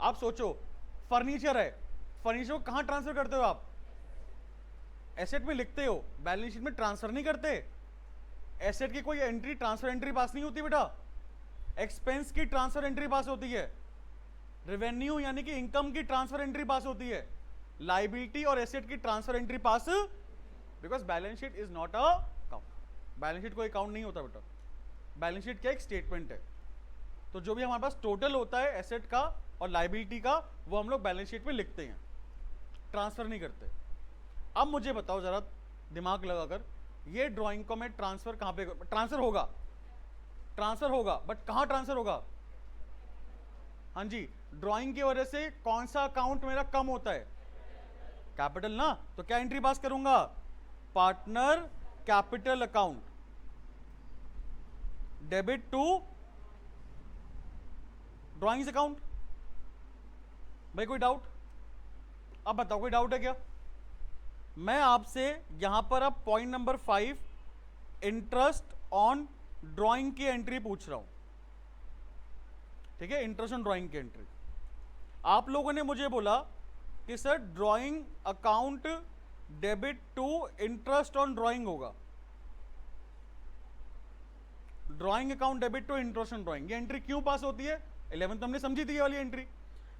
आप सोचो, फर्नीचर है, फर्नीचर को कहां ट्रांसफर करते हो आप, एसेट में लिखते हो, बैलेंस शीट में ट्रांसफर नहीं करते। एसेट की कोई एंट्री ट्रांसफर एंट्री पास नहीं होती बेटा, एक्सपेंस की ट्रांसफर एंट्री पास होती है, रेवेन्यू यानी कि इनकम की ट्रांसफर एंट्री पास होती है। लाइबिलिटी और एसेट की transfer entry pass, because balance sheet is not a account. Balance sheet कोई अकाउंट नहीं होता बेटा, बैलेंस शीट क्या एक स्टेटमेंट है। तो जो भी हमारे पास टोटल होता है एसेट का और लाइबिलिटी का, वो हम लोग बैलेंस शीट में लिखते हैं, ट्रांसफर नहीं करते। अब मुझे बताओ जरा दिमाग लगाकर, ये ड्राइंग को मैं ट्रांसफर कहां पे, ट्रांसफर होगा, ट्रांसफर होगा, बट कहां ट्रांसफर होगा? हाँ जी, ड्राइंग की वजह से कौन सा अकाउंट मेरा कम होता है? कैपिटल ना। तो क्या एंट्री पास करूंगा? Partner capital account, debit to drawings account. भाई कोई डाउट? अब बताओ कोई डाउट है क्या? मैं आपसे यहां पर अब point number 5 interest on drawing की एंट्री पूछ रहा हूं, ठीक है? इंटरेस्ट ऑन ड्राइंग की एंट्री। आप लोगों ने मुझे बोला कि sir drawing account debit to interest on drawing होगा, drawing account debit to interest on drawing. ये एंट्री क्यों पास होती है? 11th हमने समझी थी ये वाली एंट्री।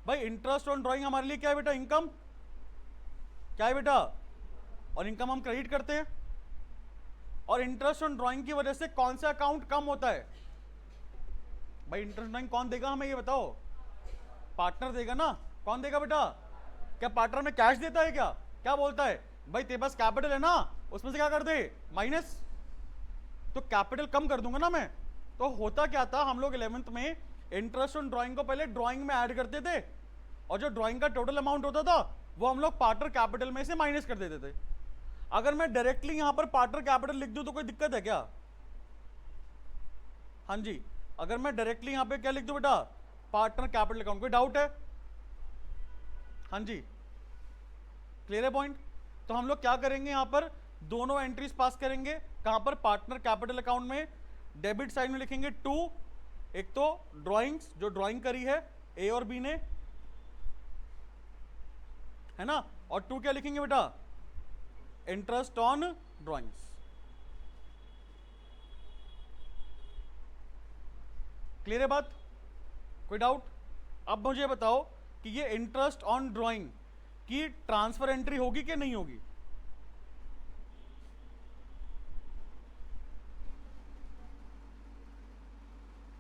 भाई इंटरेस्ट ऑन ड्राइंग हमारे लिए क्या है बेटा? इनकम। क्या है बेटा? और इनकम हम क्रेडिट करते हैं, और इंटरेस्ट ऑन ड्राइंग की वजह से कौन सा अकाउंट कम होता है? भाई इंटरेस्ट ड्राइंग कौन देगा हमें, ये बताओ? पार्टनर देगा ना। कौन देगा बेटा? क्या पार्टनर में कैश देता है क्या? क्या बोलता है भाई तेरे पास कैपिटल है ना, उसमें से क्या कर दे? माइनस। तो कैपिटल कम कर दूंगा ना मैं। तो होता क्या था, हम लोग 11th में इंटरेस्ट ऑन ड्राइंग को पहले ड्राइंग में ऐड करते थे, और जो ड्राइंग का टोटल अमाउंट होता था वो हम लोग पार्टनर कैपिटल में से माइनस कर देते थे। अगर मैं डायरेक्टली यहां पर पार्टनर कैपिटल लिख दूं तो कोई दिक्कत है क्या? हाँ जी, अगर मैं डायरेक्टली यहां पे क्या लिख दूं बेटा? Partner capital account. कोई डाउट है? हाँ जी, क्लियर है पॉइंट? तो हम लोग क्या करेंगे, यहां पर दोनों एंट्रीज पास करेंगे। कहां पर? पार्टनर कैपिटल अकाउंट में डेबिट साइड में लिखेंगे 2, एक तो ड्राइंग्स जो ड्राइंग करी है ए और बी ने, है ना, और 2 क्या लिखेंगे बेटा? Interest on drawings. क्लियर है बात? कोई डाउट? अब मुझे बताओ कि ये इंटरेस्ट ऑन ड्राइंग की ट्रांसफर एंट्री होगी कि नहीं होगी?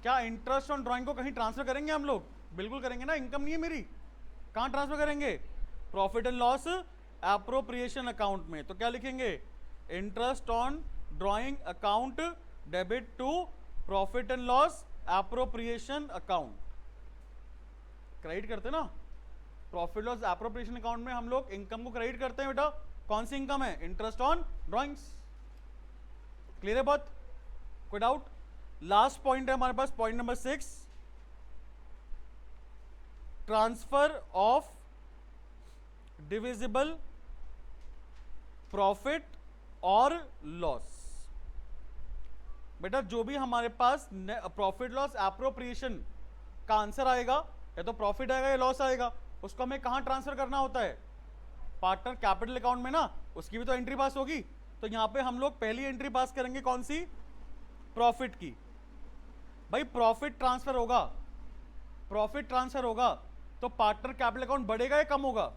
क्या इंटरेस्ट ऑन ड्राइंग को कहीं ट्रांसफर करेंगे हम लोग? बिल्कुल करेंगे ना, इनकम नहीं है मेरी। कहां ट्रांसफर करेंगे? Profit and loss appropriation account में। तो क्या लिखेंगे? Interest on drawing account debit to profit and loss appropriation account. Credit करते ना, प्रॉफिट लॉस एप्रोप्रिएशन अकाउंट में हम लोग इनकम को क्रेडिट करते हैं बेटा। कौन सी इनकम है? Interest on drawings. क्लियर है बात? कोई डाउट? लास्ट पॉइंट है हमारे पास, point number 6, transfer of divisible profit और लॉस। बेटा जो भी हमारे पास प्रॉफिट लॉस एप्रोप्रिएशन का आंसर आएगा, या तो प्रॉफिट आएगा या लॉस आएगा, उसको हमें कहां ट्रांसफर करना होता है? पार्टनर कैपिटल अकाउंट में ना। उसकी भी तो एंट्री पास होगी। तो यहां पे हम लोग पहली एंट्री पास करेंगे कौन सी? प्रॉफिट की। भाई प्रॉफिट ट्रांसफर होगा, प्रॉफिट ट्रांसफर होगा तो पार्टनर कैपिटल अकाउंट बढ़ेगा या कम होगा?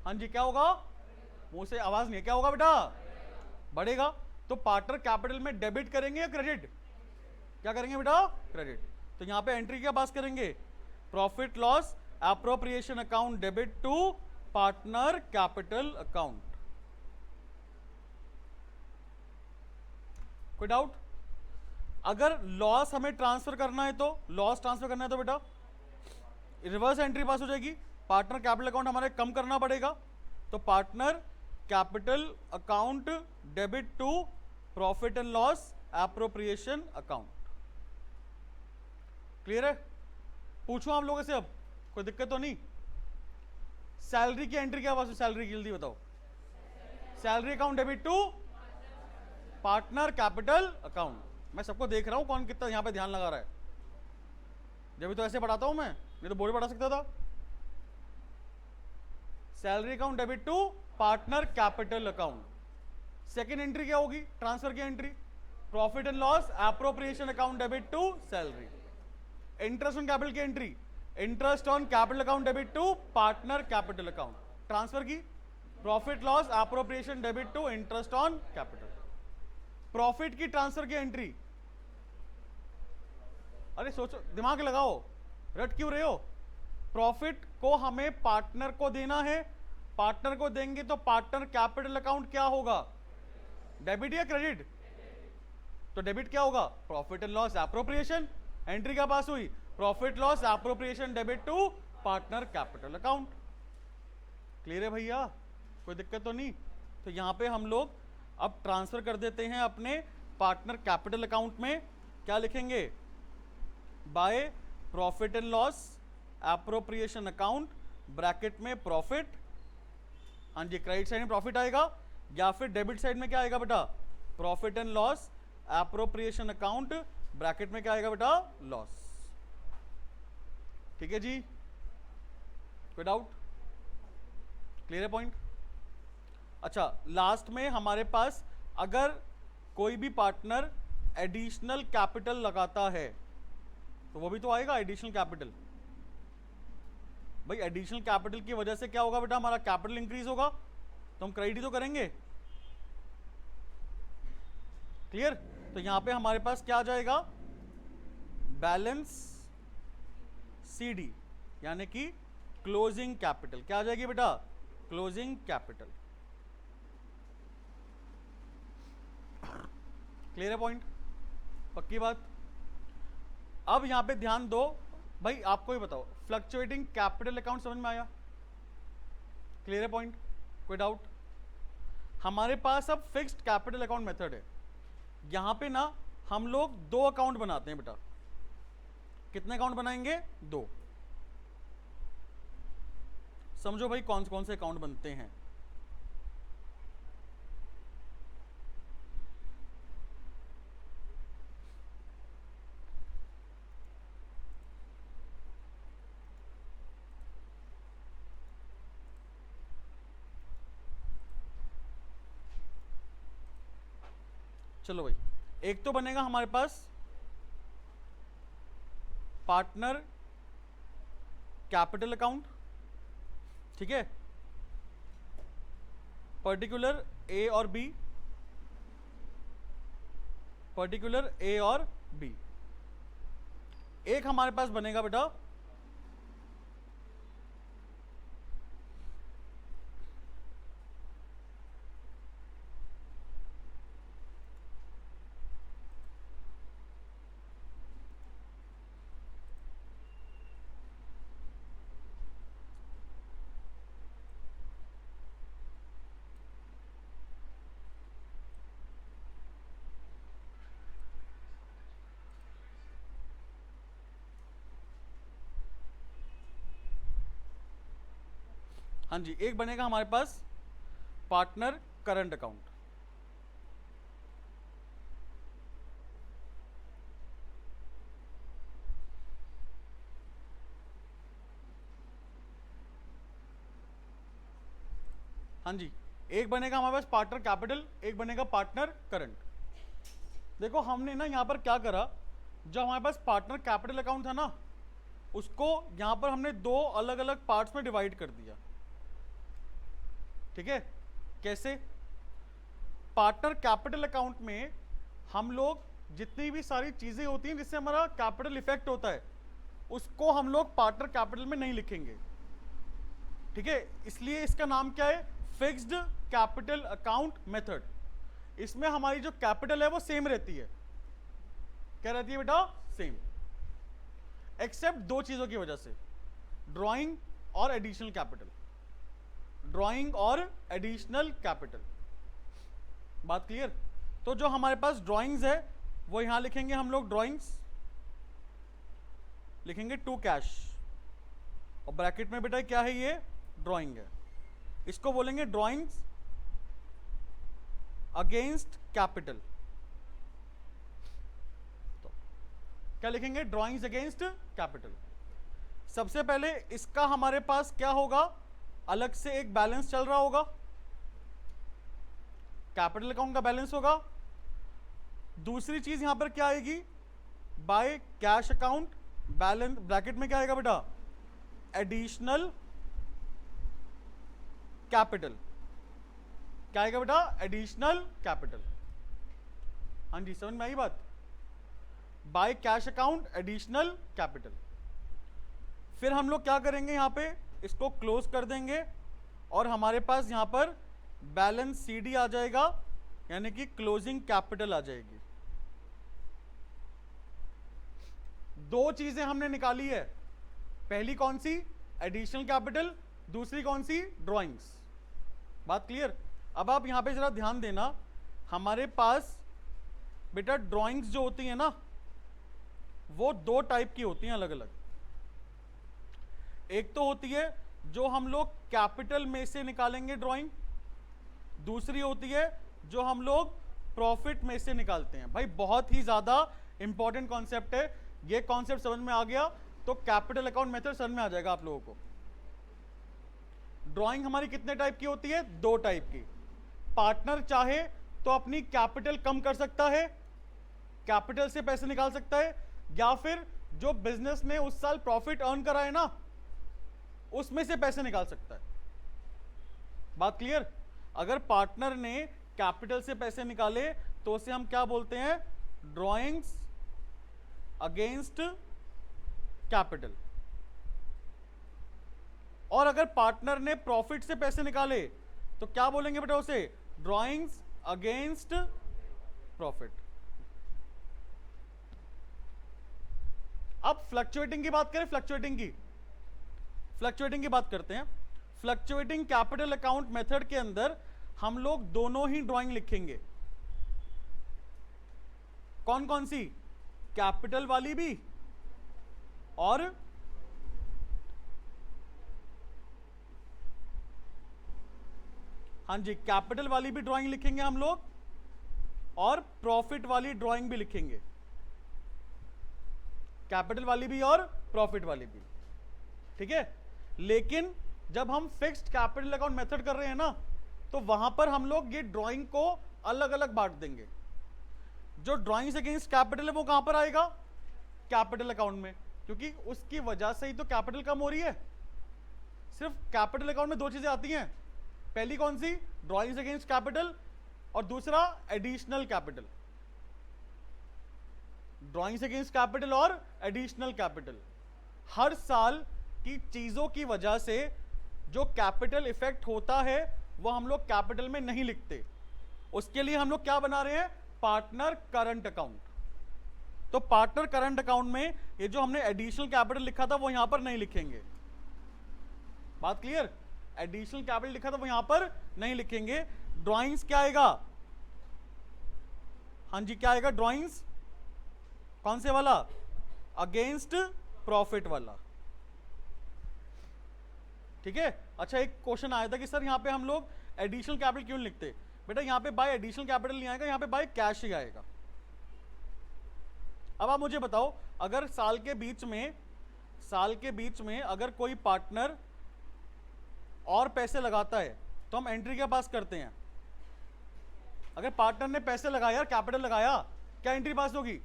हाँ जी, क्या होगा? मुंह से आवाज नहीं है, क्या होगा बेटा? बढ़ेगा। तो पार्टनर कैपिटल में डेबिट करेंगे या क्रेडिट? क्या करेंगे बेटा? क्रेडिट। तो यहां पे एंट्री क्या पास करेंगे? Profit loss appropriation account debit to partner capital account. कोई डाउट? अगर लॉस हमें ट्रांसफर करना है, तो लॉस ट्रांसफर करना है तो बेटा रिवर्स एंट्री पास हो जाएगी। पार्टनर कैपिटल अकाउंट हमारे कम करना पड़ेगा, तो partner capital account debit to profit and loss appropriation account. Clear है? पूछूं आप लोगों से अब, कोई दिक्कत तो नहीं? सैलरी की एंट्री क्या पास? सैलरी की जल्दी बताओ। Salary account debit to partner capital account. मैं सबको देख रहा हूं कौन कितना यहां पे ध्यान लगा रहा है। जब भी तो ऐसे पढ़ाता हूं मैं, नहीं तो बोर्ड पढ़ा सकता था। Salary account debit to partner capital account. Second entry क्या होगी? ट्रांसफर की entry, profit and loss appropriation account debit to salary. Interest on capital की entry, interest on capital account debit to partner capital account. Transfer की, profit loss appropriation debit to interest on capital. Profit की transfer की entry, अरे सोचो, दिमाग लगाओ, रट क्यों रहे हो? प्रॉफिट को हमें पार्टनर को देना है, पार्टनर को देंगे तो पार्टनर कैपिटल अकाउंट क्या होगा, डेबिट या क्रेडिट? तो डेबिट क्या होगा, profit and loss appropriation. Entry क्या पास हुई, profit loss appropriation debit to partner capital account. Clear है भैया, कोई दिक्कत तो नहीं? तो यहां पे हम लोग अब ट्रांसफर कर देते हैं अपने पार्टनर कैपिटल अकाउंट में। क्या लिखेंगे, by profit and loss appropriation account bracket में प्रॉफिट, हाँ जी, क्रेडिट साइड में प्रॉफिट आएगा, या फिर डेबिट साइड में क्या आएगा बेटा, profit and loss appropriation account bracket में क्या आएगा बेटा, लॉस। ठीक है जी, कोई डाउट? क्लियर है पॉइंट? अच्छा, लास्ट में हमारे पास अगर कोई भी पार्टनर एडिशनल कैपिटल लगाता है तो वो भी तो आएगा एडिशनल कैपिटल। भाई एडिशनल कैपिटल की वजह से क्या होगा बेटा, हमारा कैपिटल इंक्रीज होगा, तो हम क्रेडिट ही तो करेंगे। क्लियर? तो यहां पे हमारे पास क्या आ जाएगा, बैलेंस सीडी, यानी कि क्लोजिंग कैपिटल। क्या आ जाएगी बेटा, क्लोजिंग कैपिटल। क्लियर है पॉइंट? पक्की बात? अब यहां पे ध्यान दो भाई, आपको ही बताओ, फ्लक्चुएटिंग कैपिटल अकाउंट समझ में आया? क्लियर है पॉइंट? कोई डाउट? हमारे पास अब फिक्स्ड कैपिटल अकाउंट मेथड है। यहां पे ना हम लोग दो अकाउंट बनाते हैं बेटा। कितने अकाउंट बनाएंगे, दो। समझो भाई कौन कौन से अकाउंट बनते हैं। चलो भाई, एक तो बनेगा हमारे पास पार्टनर कैपिटल अकाउंट, ठीक है, पर्टिकुलर ए और बी, पर्टिकुलर ए और बी। एक हमारे पास बनेगा बेटा हाँ जी, एक बनेगा हमारे पास पार्टनर करंट अकाउंट। हाँ जी, एक बनेगा हमारे पास पार्टनर कैपिटल, एक बनेगा पार्टनर करंट। देखो हमने ना यहाँ पर क्या करा, जो हमारे पास पार्टनर कैपिटल अकाउंट था ना, उसको यहाँ पर हमने दो अलग अलग पार्ट्स में डिवाइड कर दिया। ठीक है, कैसे? पार्टनर कैपिटल अकाउंट में हम लोग जितनी भी सारी चीजें होती हैं जिससे हमारा कैपिटल इफेक्ट होता है, उसको हम लोग पार्टनर कैपिटल में नहीं लिखेंगे। ठीक है, इसलिए इसका नाम क्या है, फिक्स्ड कैपिटल अकाउंट मेथड। इसमें हमारी जो कैपिटल है वो सेम रहती है। क्या रहती है बेटा, सेम, एक्सेप्ट दो चीजों की वजह से, ड्राइंग और एडिशनल कैपिटल। ड्राइंग और एडिशनल कैपिटल, बात क्लियर? तो जो हमारे पास ड्राइंग्स है वो यहां लिखेंगे हम लोग, ड्राइंग्स लिखेंगे टू कैश, और ब्रैकेट में बेटा क्या है, ये ड्राइंग है। इसको बोलेंगे ड्राइंग्स अगेंस्ट कैपिटल। तो क्या लिखेंगे, ड्राइंग्स अगेंस्ट कैपिटल। सबसे पहले इसका हमारे पास क्या होगा, अलग से एक बैलेंस चल रहा होगा, कैपिटल अकाउंट का बैलेंस होगा। दूसरी चीज यहां पर क्या आएगी, by cash account balance, bracket में क्या आएगा बेटा, एडिशनल कैपिटल। क्या आएगा बेटा? Additional capital. हाँ जी, समझ में आई बात? By cash account additional capital. फिर हम लोग क्या करेंगे, यहां पे इसको क्लोज कर देंगे और हमारे पास यहां पर बैलेंस सीडी आ जाएगा, यानी कि क्लोजिंग कैपिटल आ जाएगी। दो चीजें हमने निकाली है, पहली कौन सी? एडिशनल कैपिटल, दूसरी कौन सी? ड्राइंग्स। बात क्लियर? अब आप यहां पे जरा ध्यान देना, हमारे पास बेटा ड्राइंग्स जो होती है ना, वो दो टाइप की होती हैं अलग अलग। एक तो होती है जो हम लोग कैपिटल में से निकालेंगे ड्राइंग, दूसरी होती है जो हम लोग प्रॉफिट में से निकालते हैं। भाई बहुत ही ज्यादा इंपॉर्टेंट कॉन्सेप्ट है, ये कॉन्सेप्ट समझ में आ गया तो कैपिटल अकाउंट मेथड समझ में आ जाएगा आप लोगों को। ड्राइंग हमारी कितने टाइप की होती है? दो टाइप की। पार्टनर चाहे तो अपनी कैपिटल कम कर सकता है, कैपिटल से पैसे निकाल सकता है, या फिर जो बिजनेस ने उस साल प्रॉफिट अर्न करा है ना, उसमें से पैसे निकाल सकता है। बात क्लियर? अगर पार्टनर ने कैपिटल से पैसे निकाले तो उसे हम क्या बोलते हैं? Drawings against capital. और अगर पार्टनर ने प्रॉफिट से पैसे निकाले तो क्या बोलेंगे बेटा उसे? Drawings against profit. अब फ्लक्चुएटिंग की बात करें, फ्लक्चुएटिंग की बात करते हैं। फ्लक्चुएटिंग कैपिटल अकाउंट मेथड के अंदर हम लोग दोनों ही ड्राइंग लिखेंगे। कौन कौन सी? कैपिटल वाली भी और हाँ जी, कैपिटल वाली भी ड्राइंग लिखेंगे हम लोग और प्रॉफिट वाली ड्राइंग भी लिखेंगे। कैपिटल वाली भी और प्रॉफिट वाली भी, ठीक है। लेकिन जब हम फिक्स्ड कैपिटल अकाउंट मेथड कर रहे हैं ना, तो वहां पर हम लोग ये ड्राइंग को अलग अलग बांट देंगे। जो ड्राइंग्स अगेंस्ट कैपिटल है वो कहां पर आएगा? कैपिटल अकाउंट में, क्योंकि उसकी वजह से ही तो कैपिटल कम हो रही है। सिर्फ कैपिटल अकाउंट में दो चीजें आती हैं, पहली कौन सी? ड्राइंग्स अगेंस्ट कैपिटल, और दूसरा additional capital. Drawings against capital और एडिशनल कैपिटल। हर साल की चीजों की वजह से जो कैपिटल इफेक्ट होता है वो हम लोग कैपिटल में नहीं लिखते। उसके लिए हम लोग क्या बना रहे हैं? Partner current account. तो पार्टनर करंट अकाउंट में ये जो हमने एडिशनल कैपिटल लिखा था वो यहां पर नहीं लिखेंगे। बात क्लियर? एडिशनल कैपिटल लिखा था वो यहां पर नहीं लिखेंगे। ड्राइंग्स क्या आएगा? हाँ जी, क्या आएगा? ड्राइंग्स कौन से वाला? अगेंस्ट प्रॉफिट वाला, ठीक है। अच्छा, एक क्वेश्चन आया था कि सर यहाँ पे हम लोग एडिशनल कैपिटल क्यों लिखते? बेटा यहाँ पे बाय एडिशनल कैपिटल नहीं आएगा, यहाँ पे बाय कैश ही आएगा। अब आप मुझे बताओ, अगर साल के बीच में अगर कोई पार्टनर और पैसे लगाता है तो हम एंट्री क्या पास करते हैं? अगर पार्टनर ने पैसे लगाया, कैपिटल लगाया, क्या एंट्री पास होगी?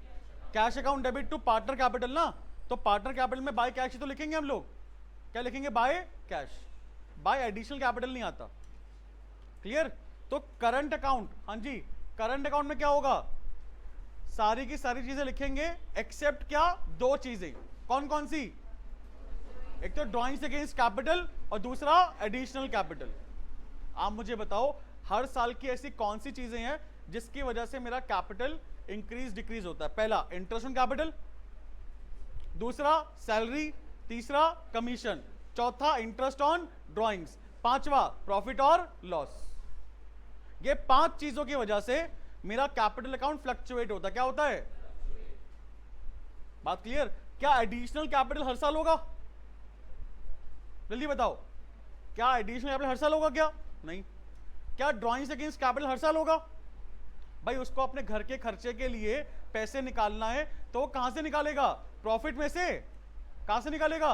Cash account debit to partner capital ना। तो पार्टनर कैपिटल में बाय कैश ही तो लिखेंगे हम लोग। क्या लिखेंगे? By cash. By additional capital नहीं आता। क्लियर? तो करंट अकाउंट, हाँ जी, करंट अकाउंट में क्या होगा? सारी की सारी चीजें लिखेंगे एक्सेप्ट क्या? दो चीजें। कौन कौन सी? एक तो ड्राइंग्स अगेंस्ट कैपिटल और दूसरा एडिशनल कैपिटल। आप मुझे बताओ, हर साल की ऐसी कौन सी चीजें हैं जिसकी वजह से मेरा कैपिटल इंक्रीज डिक्रीज होता है? पहला इंटरेस्ट ऑन कैपिटल, दूसरा सैलरी, तीसरा कमीशन, चौथा इंटरेस्ट ऑन ड्राइंग्स, पांचवा प्रॉफिट और लॉस। ये पांच चीजों की वजह से मेरा कैपिटल अकाउंट फ्लक्चुएट होता है। क्या होता है? बात क्लियर? क्या एडिशनल कैपिटल हर साल होगा? जल्दी बताओ, क्या एडिशनल कैपिटल हर साल होगा? क्या नहीं। क्या ड्राइंग्स अगेंस्ट कैपिटल हर साल होगा? भाई उसको अपने घर के खर्चे के लिए पैसे निकालना है तो वो कहां से निकालेगा? प्रॉफिट में से। कहां से निकालेगा?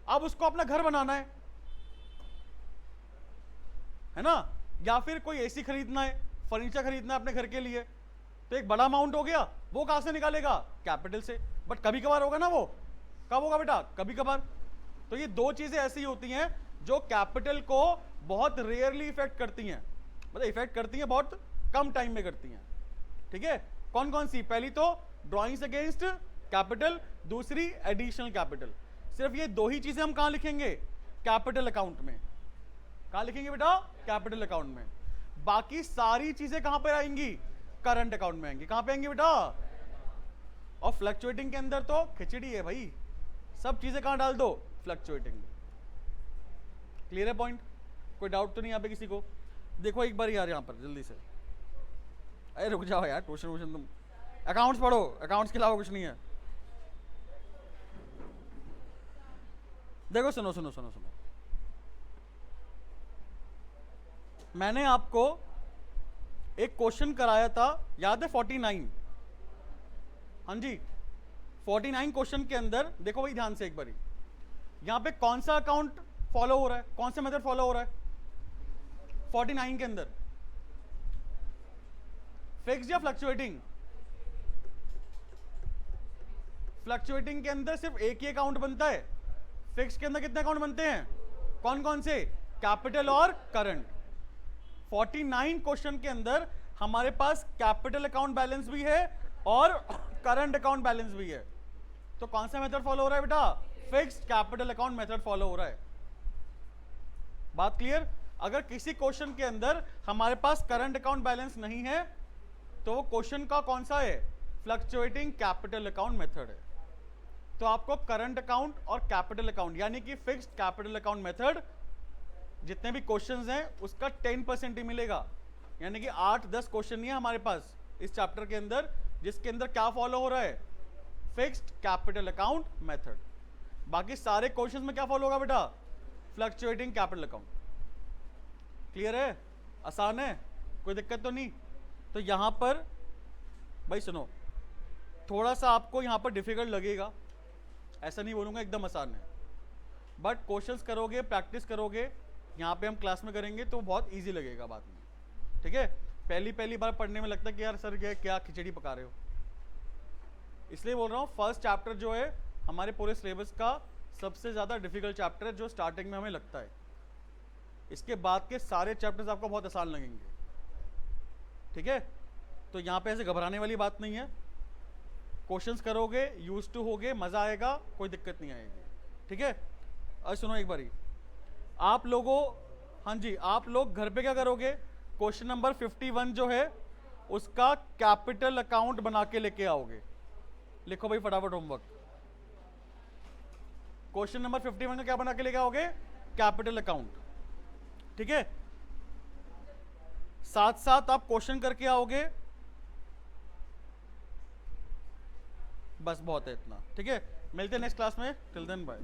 अब उसको अपना घर बनाना है ना, या फिर कोई एसी खरीदना है, फर्नीचर खरीदना है अपने घर के लिए, तो एक बड़ा अमाउंट हो गया, वो कहां से निकालेगा? कैपिटल से। बट कभी कभार होगा ना, वो कब होगा बेटा? कभी कभार। तो ये दो चीजें ऐसी होती हैं जो कैपिटल को बहुत रेयरली इफेक्ट करती हैं, मतलब इफेक्ट करती हैं बहुत कम टाइम में करती हैं, ठीक है। कौन कौन सी? पहली तो ड्रॉइंग्स अगेंस्ट कैपिटल, दूसरी एडिशनल कैपिटल। सिर्फ ये दो ही चीजें हम कहां लिखेंगे? कैपिटल अकाउंट में। कहां लिखेंगे बेटा? कैपिटल अकाउंट में। बाकी सारी चीजें कहां पर आएंगी? करंट अकाउंट में आएंगी। कहां पे आएंगी बेटा? और फ्लक्चुएटिंग के अंदर तो खिचड़ी है भाई, सब चीजें कहां डाल दो? फ्लक्चुएटिंग। क्लियर है पॉइंट? कोई डाउट तो नहीं यहाँ पे किसी को? देखो एक बार यार यहाँ पर जल्दी से, अरे रुक जाओ यार, ट्यूशन वूशन तुम अकाउंट्स पढ़ो, अकाउंट्स के अलावा कुछ नहीं है। देखो सुनो सुनो सुनो सुनो, मैंने आपको एक क्वेश्चन कराया था, याद है? 49। हाँ जी, 49 क्वेश्चन के अंदर देखो भाई ध्यान से एक बारी, यहां पे कौन सा अकाउंट फॉलो हो रहा है, कौन सा मेथड फॉलो हो रहा है 49 के अंदर? फिक्स्ड या फ्लक्चुएटिंग? फ्लक्चुएटिंग के अंदर सिर्फ एक ही अकाउंट बनता है, फिक्स्ड के अंदर कितने अकाउंट बनते हैं? कौन कौन से? कैपिटल और करंट। 49 क्वेश्चन के अंदर हमारे पास कैपिटल अकाउंट बैलेंस भी है और करंट अकाउंट बैलेंस भी है। तो कौन सा मेथड फॉलो हो रहा है बेटा? Fixed capital account method follow हो रहा है। बात क्लियर? अगर किसी क्वेश्चन के अंदर हमारे पास करंट अकाउंट बैलेंस नहीं है तो वो क्वेश्चन का कौन सा है? फ्लक्चुएटिंग कैपिटल अकाउंट मेथड है। तो आपको करंट अकाउंट और कैपिटल अकाउंट यानी कि फिक्स्ड कैपिटल अकाउंट मेथड जितने भी क्वेश्चंस हैं उसका 10% ही मिलेगा। यानी कि 8-10 क्वेश्चन नहीं है हमारे पास इस चैप्टर के अंदर जिसके अंदर क्या फॉलो हो रहा है? Fixed capital account method. बाकी सारे क्वेश्चंस में क्या फॉलो होगा बेटा? Fluctuating capital account. क्लियर है? आसान है? कोई दिक्कत तो नहीं? तो यहां पर भाई सुनो, थोड़ा सा आपको यहां पर डिफिकल्ट लगेगा, ऐसा नहीं बोलूंगा एकदम आसान है, बट क्वेश्चंस करोगे, प्रैक्टिस करोगे, यहाँ पे हम क्लास में करेंगे तो बहुत इजी लगेगा बाद में, ठीक है। पहली पहली बार पढ़ने में लगता है कि यार सर ये क्या खिचड़ी पका रहे हो, इसलिए बोल रहा हूँ फर्स्ट चैप्टर जो है हमारे पूरे सिलेबस का सबसे ज़्यादा डिफिकल्ट चैप्टर है जो स्टार्टिंग में हमें लगता है। इसके बाद के सारे चैप्टर्स आपको बहुत आसान लगेंगे, ठीक है। तो यहाँ पे ऐसे घबराने वाली बात नहीं है, क्वेश्चंस करोगे, यूज टू होगे, मज़ा आएगा, कोई दिक्कत नहीं आएगी, ठीक है। अब सुनो एक बारी, आप लोगों, हाँ जी, आप लोग घर पे क्या करोगे? क्वेश्चन नंबर 51 जो है उसका कैपिटल अकाउंट बना के लेके आओगे। लिखो भाई फटाफट होमवर्क। क्वेश्चन नंबर 51 का क्या बना के लेके आओगे? कैपिटल अकाउंट, ठीक है। साथ साथ आप क्वेश्चन करके आओगे, बस बहुत है इतना, ठीक है। मिलते हैं नेक्स्ट क्लास में, टिल देन बाय।